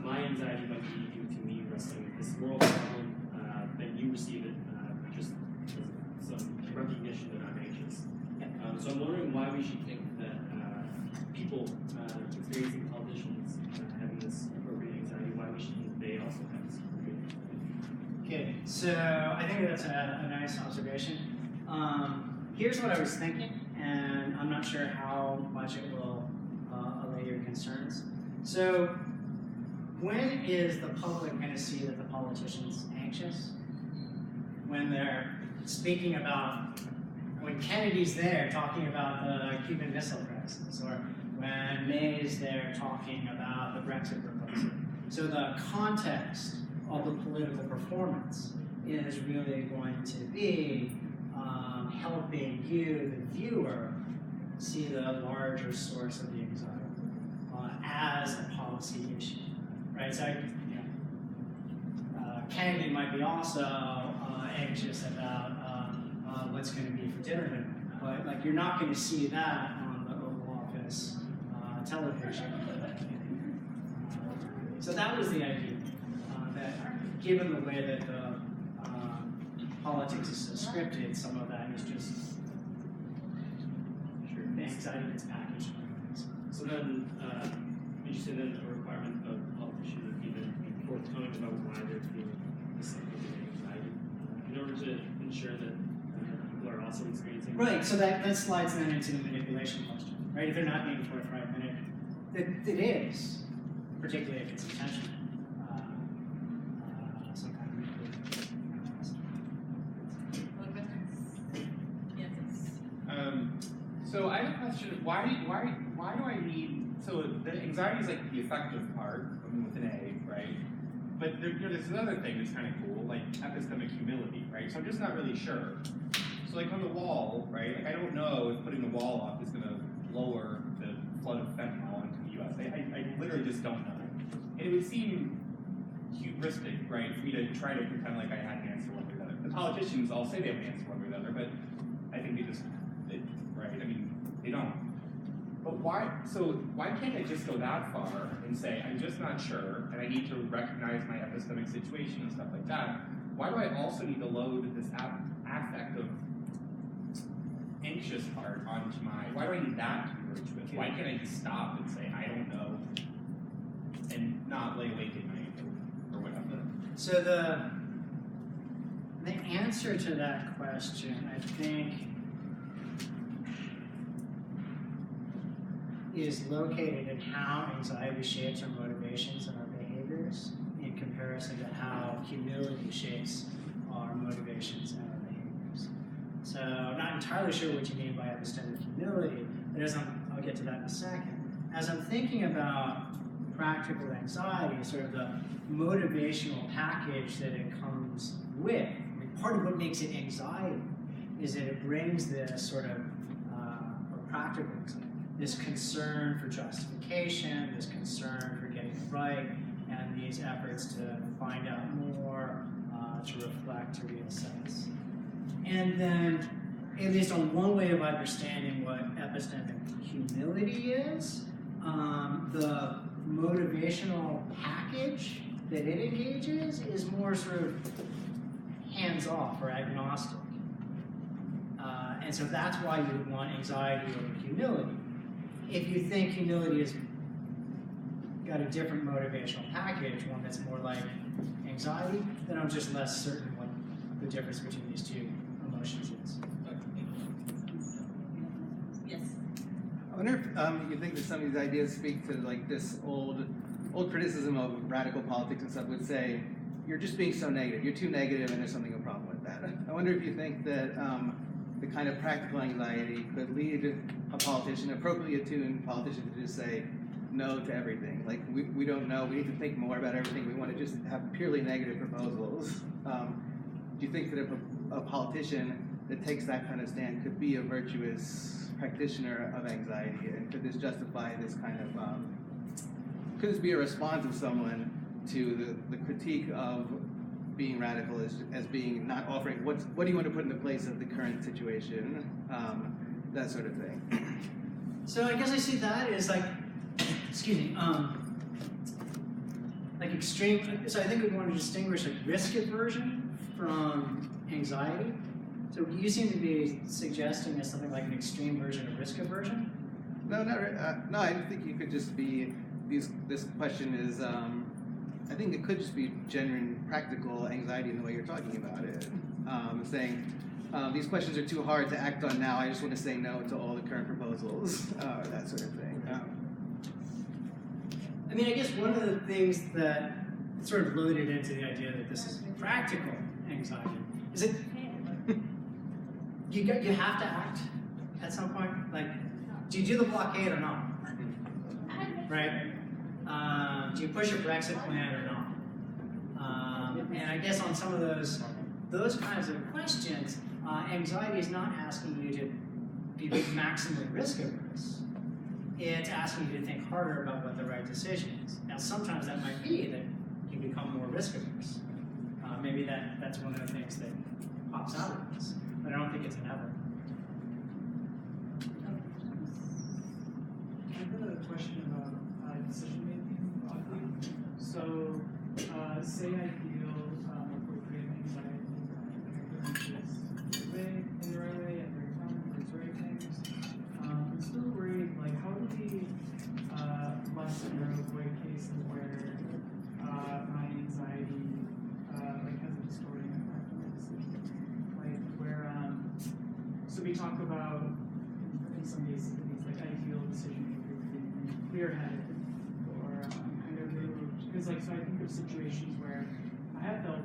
my anxiety might be due to me wrestling with this moral problem, then you receive it just as some recognition that I'm anxious. So I'm wondering why we should think that people experiencing politicians having this appropriate anxiety, why we should think they also have this appropriate anxiety. Okay, so I think that's a nice observation. Here's what I was thinking, and I'm not sure how much it will allay your concerns. So, when is the public going to see that the politician's anxious? When they're speaking about, when Kennedy's there talking about the Cuban Missile Crisis, or when May's there talking about the Brexit proposal. So the context of the political performance is really going to be helping you, the viewer, see the larger source of the anxiety as a policy issue, right? So, Kennedy might be also anxious about what's going to be for dinner tonight, but like you're not going to see that on the Oval Office television. So that was the idea, that given the way that the politics is so scripted, some of that is just the anxiety that's packaged. So then, did you say that a requirement of the politician would be to be forthcoming about why they're feeling this anxiety in order to ensure that people are also experiencing? Right, so that slides then into the manipulation motivation question, right? If they're not being forthright, then it is, particularly if it's intentional. Some kind of So I have a question. Why do I need? So the anxiety is like the affective part, with an A, right? But there's another thing that's kind of cool, like epistemic humility, right? So I'm just not really sure. So like on the wall, right? Like I don't know if putting the wall up is going to lower the flood of fentanyl into the U.S. I literally just don't know. And it would seem hubristic, right, for me to try to pretend like I had an answer one way or the other. The politicians all say they have an answer one way or the other, but I think right? I mean, they don't. But why can't I just go that far and say, I'm just not sure, and I need to recognize my epistemic situation and stuff like that? Why do I also need to load this affect of anxious part onto why do I need that to be virtuous? Why can't I just stop and say, I don't know, and not lay awake at night or whatever? So the answer to that question, I think, is located in how anxiety shapes our motivations and our behaviors in comparison to how humility shapes our motivations and our behaviors. So I'm not entirely sure what you mean by epistemic humility, but I'll get to that in a second. As I'm thinking about practical anxiety, sort of the motivational package that it comes with, I mean, part of what makes it anxiety is that it brings this sort of practical anxiety, this concern for justification, this concern for getting it right, and these efforts to find out more, to reflect, to reassess. And then, at least on one way of understanding what epistemic humility is, the motivational package that it engages is more sort of hands-off or agnostic. And so that's why you would want anxiety over humility. If you think humility has got a different motivational package, one that's more like anxiety, then I'm just less certain what the difference between these two emotions is. Yes. I wonder if you think that some of these ideas speak to like this old criticism of radical politics and stuff would say, you're just being so negative, you're too negative and there's something wrong with that. I wonder if you think that the kind of practical anxiety could lead a politician, appropriately attuned politician, to just say no to everything. Like, we don't know, we need to think more about everything, we want to just have purely negative proposals. Do you think that if a politician that takes that kind of stand could be a virtuous practitioner of anxiety, and could this justify this kind of, could this be a response of someone to the critique of being radical as being not offering, what do you want to put in the place of the current situation, that sort of thing? So I guess I see that as like, excuse me, like extreme, so I think we want to distinguish like risk aversion from anxiety. So you seem to be suggesting as something like an extreme version of risk aversion? No, no, I think you could just be, this question is, I think it could just be genuine practical anxiety in the way you're talking about it. Saying, these questions are too hard to act on now, I just want to say no to all the current proposals, that sort of thing. I mean, I guess one of the things that sort of loaded into the idea that this is practical anxiety is that you have to act at some point. Like, do you do the blockade or not? Right? Do you push a Brexit plan or not? And I guess on some of those kinds of questions, anxiety is not asking you to be maximally risk averse. It's asking you to think harder about what the right decision is. Now, sometimes that might be that you become more risk averse. Maybe that's one of the things that pops out of this, but I don't think it's inevitable. I've got a question about decision making. So, say I feel appropriate anxiety, and I'm doing this way, in the right way, at the right time, for the right things. I'm still worried, like, how do we lessen or avoid cases where my anxiety like has a distorting effect on my decision? Like, where so we talk about in some cases spearheaded or kind of removed. Because like, so I think of situations where I have felt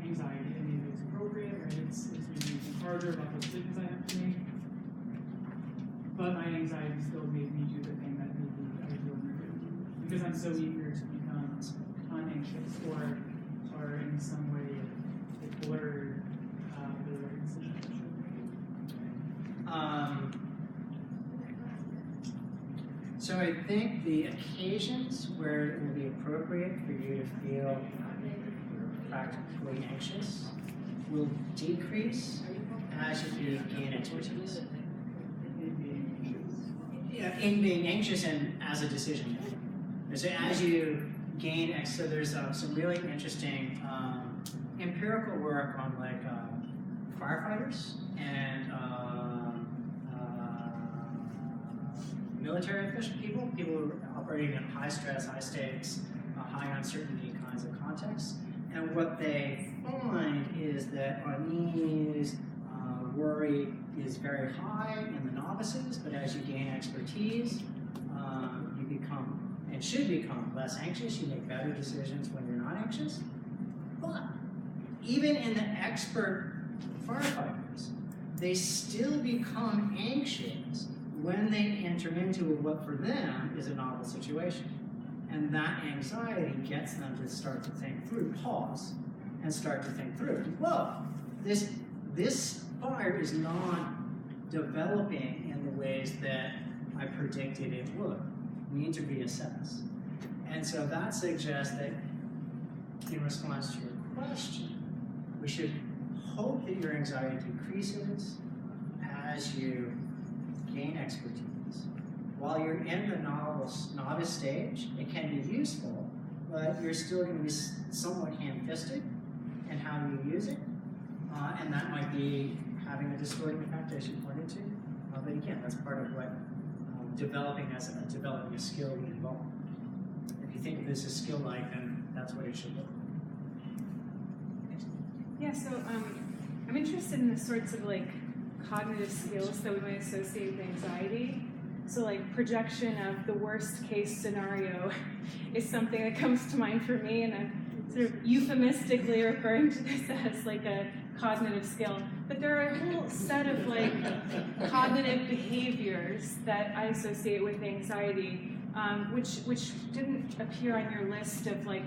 anxiety, and maybe it's appropriate, or it's maybe harder about the decisions I have to make. But my anxiety still made me do the thing that maybe I wouldn't do because I'm so eager to become unanxious or in some way it blurred the right decision I should make. So I think the occasions where it will be appropriate for you to feel practically anxious will decrease as you gain expertise. Yeah, in being anxious and as a decision maker. So as you gain, so there's some really interesting empirical work on like firefighters and military official people who are operating in high stress, high stakes, high uncertainty kinds of contexts. And what they find is that unease, worry is very high in the novices, but as you gain expertise, you become and should become less anxious. You make better decisions when you're not anxious. But even in the expert firefighters, they still become anxious when they enter into what for them is a novel situation. And that anxiety gets them to start to think through, pause, and start to think through. Whoa, this fire is not developing in the ways that I predicted it would. We need to reassess. And so that suggests that in response to your question, we should hope that your anxiety decreases as you gain expertise. While you're in the novice stage, it can be useful, but you're still going to be somewhat ham-fisted in how you use it. And that might be having a distorting effect, as you pointed to. But again, that's part of what developing a skill would involve. If you think of this as skill-like, then that's what it should look like. Yeah, so I'm interested in the sorts of like cognitive skills that we might associate with anxiety. So like projection of the worst case scenario is something that comes to mind for me, and I'm sort of euphemistically referring to this as like a cognitive skill. But there are a whole set of like cognitive behaviors that I associate with anxiety, which didn't appear on your list of like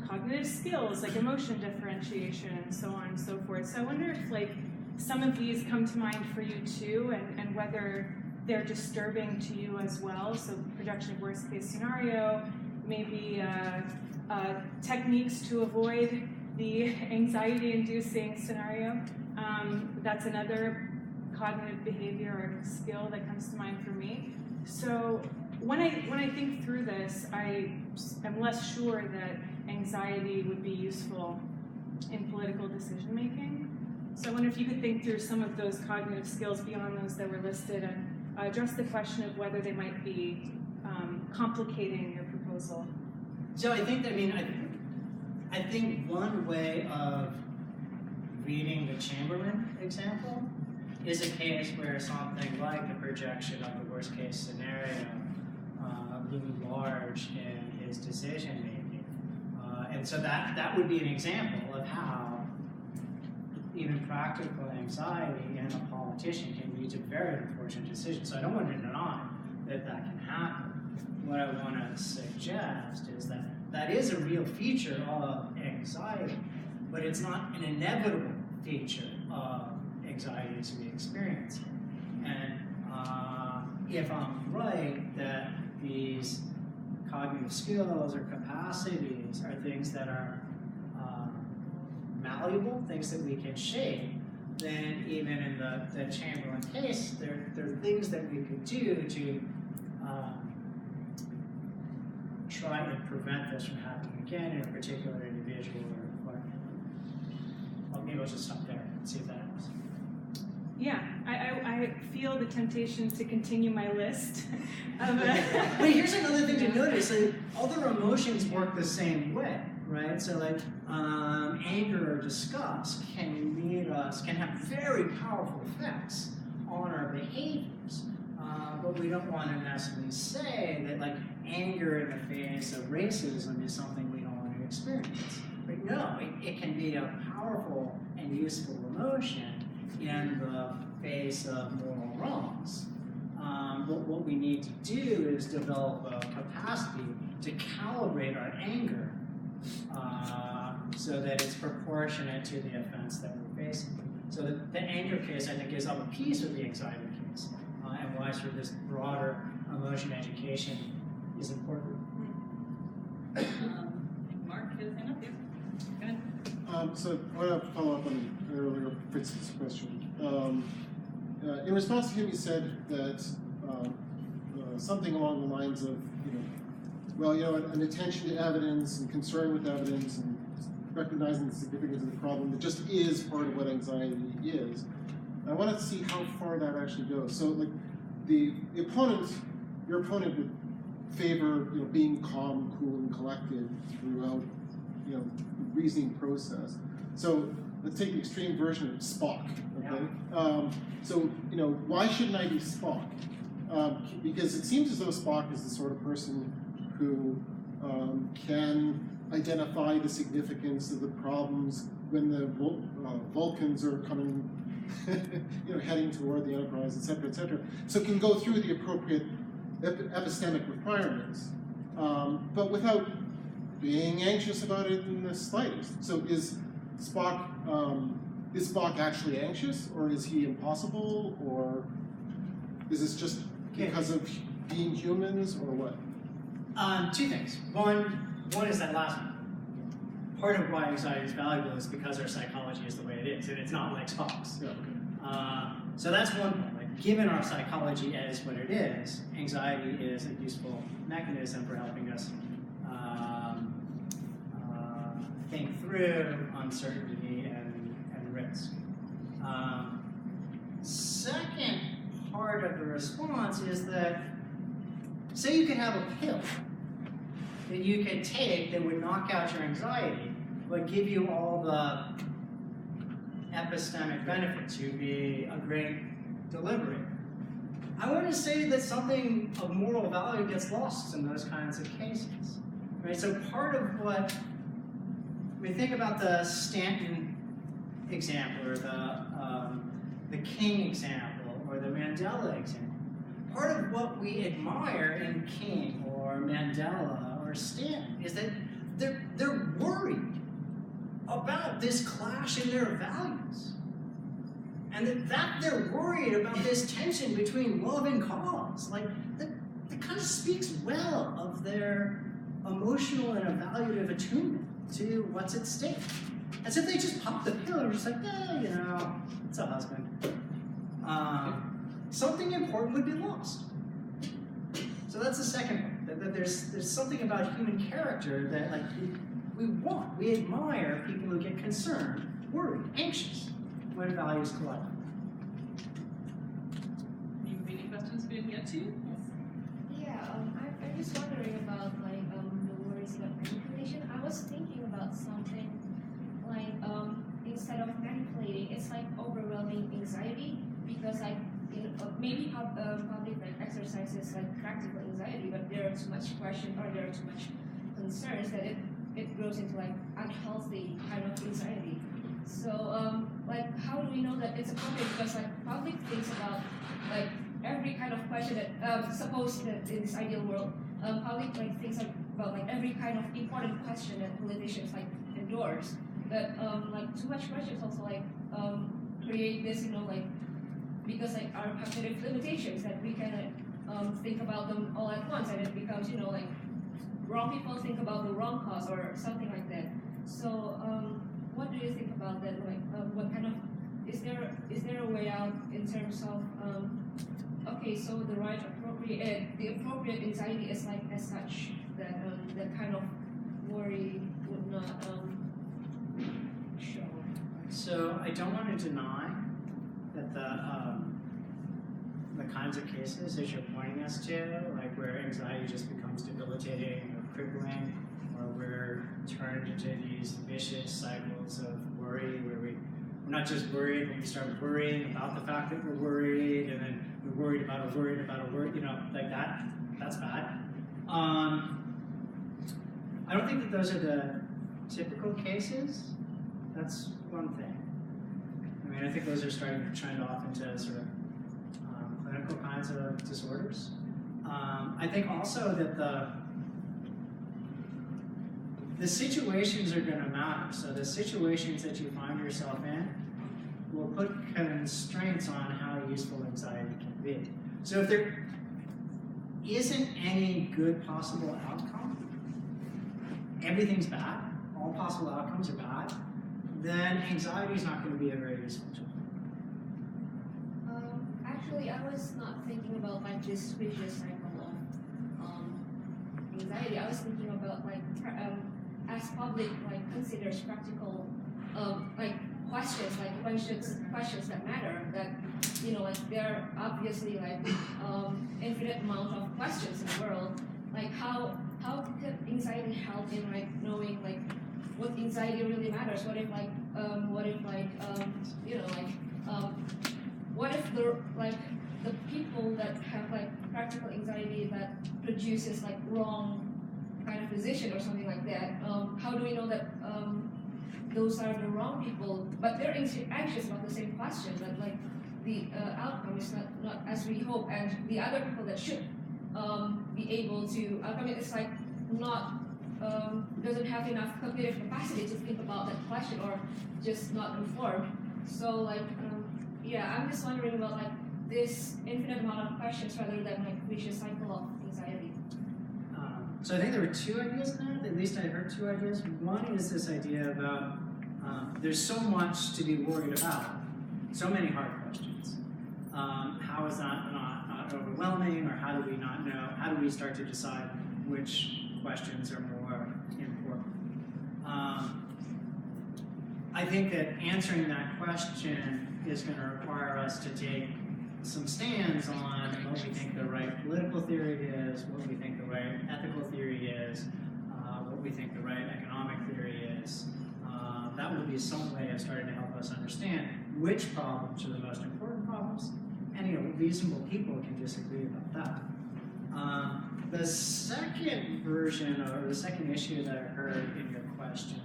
cognitive skills, like emotion differentiation and so on and so forth. So I wonder if like some of these come to mind for you too, and whether they're disturbing to you as well. So projection of worst case scenario, maybe techniques to avoid the anxiety-inducing scenario. That's another cognitive behavior or skill that comes to mind for me. So when I think through this, I am less sure that anxiety would be useful in political decision making. So I wonder if you could think through some of those cognitive skills beyond those that were listed and address the question of whether they might be complicating your proposal. So I think I think one way of reading the Chamberlain example is a case where something like the projection of the worst case scenario loomed large in his decision making. And so that would be an example of how even practical anxiety in a politician can lead to very unfortunate decisions. So I don't want to deny that can happen. What I want to suggest is that that is a real feature of anxiety, but it's not an inevitable feature of anxiety as we experience it. And if I'm right that these cognitive skills or capacities are things that are malleable, things that we can shape, then even in the Chamberlain case, there are things that we could do to try and prevent this from happening again in a particular individual or well, maybe I'll just stop there and see if that helps. Yeah, I feel the temptation to continue my list. But here's another thing to notice: like, other emotions work the same way, right? So, like anger or disgust can have very powerful effects on our behaviors. but we don't want to necessarily say that like anger in the face of racism is something we don't want to experience. But no, it can be a powerful and useful emotion in the face of moral wrongs. What we need to do is develop a capacity to calibrate our anger so that it's proportionate to the offense that we're facing. So the anger case, I think, is of a piece with the anxiety case, and why sort of this broader emotion education is important. Mark, his hand up here. Go ahead. So I want to follow up on an earlier Fritz's question. In response to him, he said that something along the lines of, an attention to evidence and concern with evidence and recognizing the significance of the problem, that just is part of what anxiety is. I wanted to see how far that actually goes. So, like, your opponent would favor, being calm, cool, and collected throughout, the reasoning process. So let's take the extreme version of Spock. Okay. Yeah. Why shouldn't I be Spock? Because it seems as though Spock is the sort of person who can identify the significance of the problems when the Vulcans are coming, heading toward the Enterprise, et cetera, et cetera. So can go through the appropriate epistemic requirements, but without being anxious about it in the slightest. So is Spock actually anxious, or is he impossible, or is this just because of being humans, or what? Two things. One is that last one. Part of why anxiety is valuable is because our psychology is the way it is, and it's not like Spock's. Yeah, okay. So that's one point. Like, given our psychology as what it is, anxiety is a useful mechanism for helping us think through uncertainty and risk. Second part of the response is that, say you could have a pill that you could take that would knock out your anxiety, but give you all the epistemic benefits. You'd be a great deliberator. I want to say that something of moral value gets lost in those kinds of cases. Right? So part of what, think about the Stanton example, or the King example, or the Mandela example. Part of what we admire in King or Mandela or Stanton is that they're worried about this clash in their values. And that they're worried about this tension between love and cause. Like, that kind of speaks well of their emotional and evaluative attunement to what's at stake. As if they just pop the pill and are just like, it's a husband. Something important would be lost. So that's the second point. That there's something about human character that, like, we admire people who get concerned, worried, anxious when values collide. Any questions we didn't get to? Yeah, I'm just wondering about the worries about manipulation. I was thinking about something like instead of manipulating, it's like overwhelming anxiety, because maybe public exercises like practical anxiety, but there are too much questions or there are too much concerns that it grows into like unhealthy kind of anxiety. So how do we know that it's appropriate? Because public thinks about every kind of question that suppose that in this ideal world, public thinks about every kind of important question that politicians endorse. But too much questions also create this because our cognitive limitations that we can think about them all at once, and it becomes wrong people think about the wrong cause or something like that. So what do you think about that? What kind of is there a way out in terms of okay, so the appropriate anxiety is as such that that kind of worry would not show. So I don't want to deny that the kinds of cases that you're pointing us to, where anxiety just becomes debilitating or crippling, or we're turned into these vicious cycles of worry where we're we're not just worried when we start worrying about the fact that we're worried, and then we're worried about a worried about a worried, like that. That's bad. I don't think that those are the typical cases. That's one thing. I mean, I think those are starting to trend off into sort of clinical kinds of disorders. I think also that the situations are going to matter. So the situations that you find yourself in will put constraints on how useful anxiety can be. So if there isn't any good possible outcome, everything's bad, all possible outcomes are bad, then anxiety is not going to be a very useful tool. Actually, I was not thinking about like this vicious cycle of anxiety. I was thinking about like as public like considers practical like questions that matter. That like there are obviously like infinite amount of questions in the world. Like how could anxiety help in like knowing like what anxiety really matters? What if the people that have like practical anxiety that produces like wrong kind of position or something like that, how do we know that those are the wrong people, but they're anxious about the same question, but like the outcome is not as we hope, and the other people that should be able to, I mean, it's like not doesn't have enough cognitive capacity to think about that question, or just not informed. So like yeah, I'm just wondering about like this infinite amount of questions rather than like vicious cycle of anxiety. So I think there were two ideas in that. At least I heard two ideas. One is this idea about there's so much to be worried about, so many hard questions. How is that not overwhelming, or how do we not know? How do we start to decide which questions are more important? I think that answering that question is going to require us to take some stands on what we think the right political theory is, what we think the right ethical theory is, what we think the right economic theory is. That will be some way of starting to help us understand which problems are the most important problems, and reasonable people can disagree about that. The second version, or the second issue that I heard in your question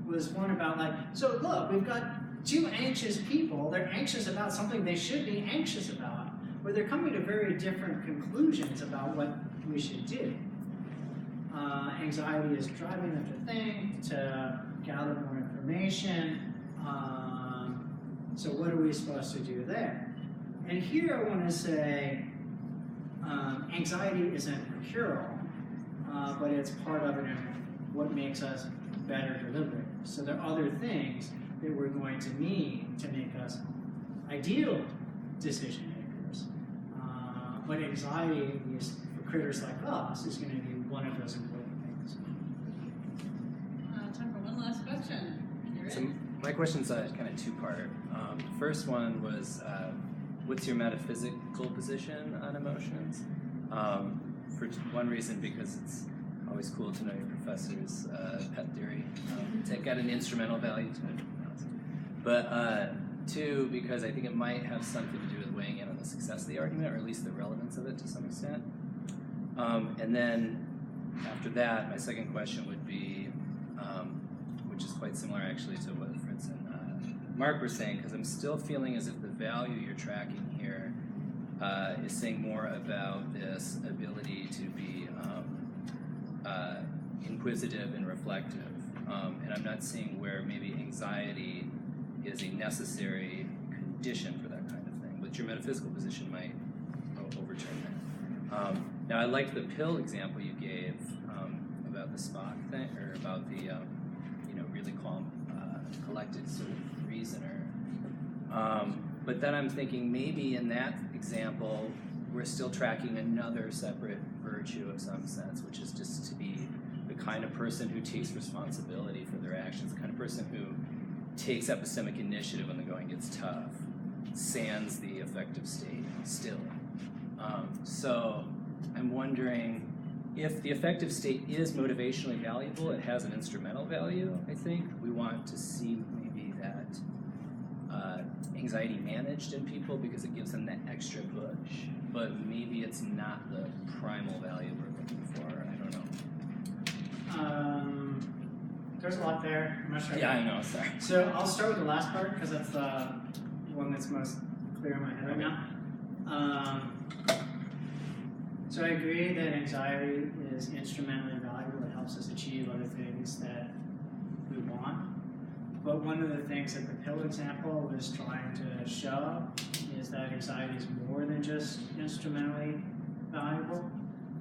was one about like, so look, we've got two anxious people, they're anxious about something they should be anxious about, but they're coming to very different conclusions about what we should do. Anxiety is driving them to think, to gather more information. So what are we supposed to do there? And here I want to say, anxiety isn't a cure-all, but it's part of it and what makes us better deliberators. So there are other things that we're going to need to make us ideal decision makers. But anxiety, at least for critters like us, is going to be one of those important things. Time for one last question. So my question's kind of two-part. The first one was, what's your metaphysical position on emotions? For one reason, because it's always cool to know your professor's pet theory. It's got an instrumental value to it. But two, because I think it might have something to do with weighing in on the success of the argument, or at least the relevance of it to some extent. And then after that, my second question would be, which is quite similar actually to what Fritz and Mark were saying, because I'm still feeling as if the value you're tracking here is saying more about this ability to be inquisitive and reflective. And I'm not seeing where maybe anxiety is a necessary condition for that kind of thing, but your metaphysical position might overturn that. Now, I liked the pill example you gave about the Spock thing, or about the really calm, collected sort of reasoner. But then I'm thinking maybe in that example, we're still tracking another separate virtue of some sense, which is just to be the kind of person who takes responsibility for their actions, the kind of person who takes epistemic initiative when the going gets tough, sans the affective state still. So I'm wondering if the affective state is motivationally valuable, it has an instrumental value, I think. We want to see maybe that anxiety managed in people because it gives them that extra push, but maybe it's not the primal value we're looking for. I don't know. There's a lot there. I'm not sure. Yeah, I know. Sorry. So I'll start with the last part because that's the one that's most clear in my head right now. So I agree that anxiety is instrumentally valuable. It helps us achieve other things that we want. But one of the things that the pill example was trying to show is that anxiety is more than just instrumentally valuable.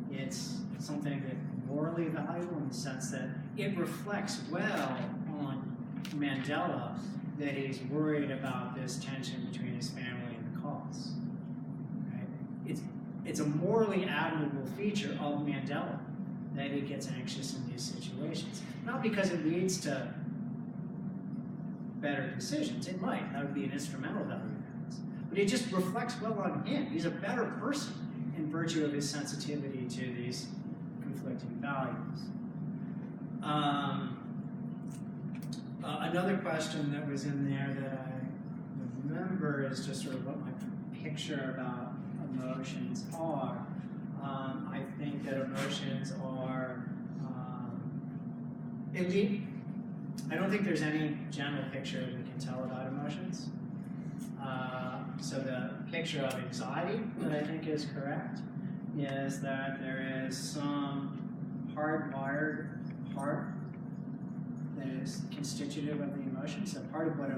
It's something that morally valuable in the sense that it reflects well on Mandela that he's worried about this tension between his family and the cause. Right? It's a morally admirable feature of Mandela that he gets anxious in these situations. Not because it leads to better decisions. It might. That would be an instrumental value. But it just reflects well on him. He's a better person in virtue of his sensitivity to these conflicting values. Another question that was in there that I remember is just sort of what my picture about emotions are. I think that emotions are elite. I don't think there's any general picture we can tell about emotions. So the picture of anxiety that I think is correct is that there is some hardwired part that is constitutive of the emotions. So part of what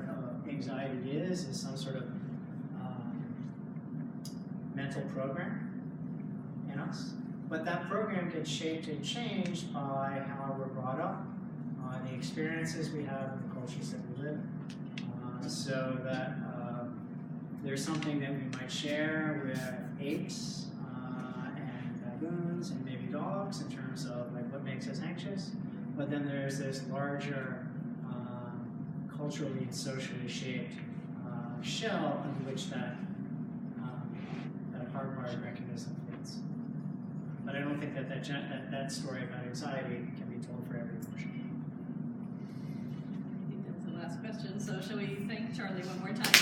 anxiety is some sort of mental program in us. But that program gets shaped and changed by how we're brought up, the experiences we have in the cultures that we live in. So that there's something that we might share with apes and baboons and maybe dogs in terms of like what makes us anxious. But then there's this larger culturally and socially shaped shell in which that hardwired mechanism fits. But I don't think that story about anxiety can be told for every emotion. I think that's the last question. So shall we thank Charlie one more time?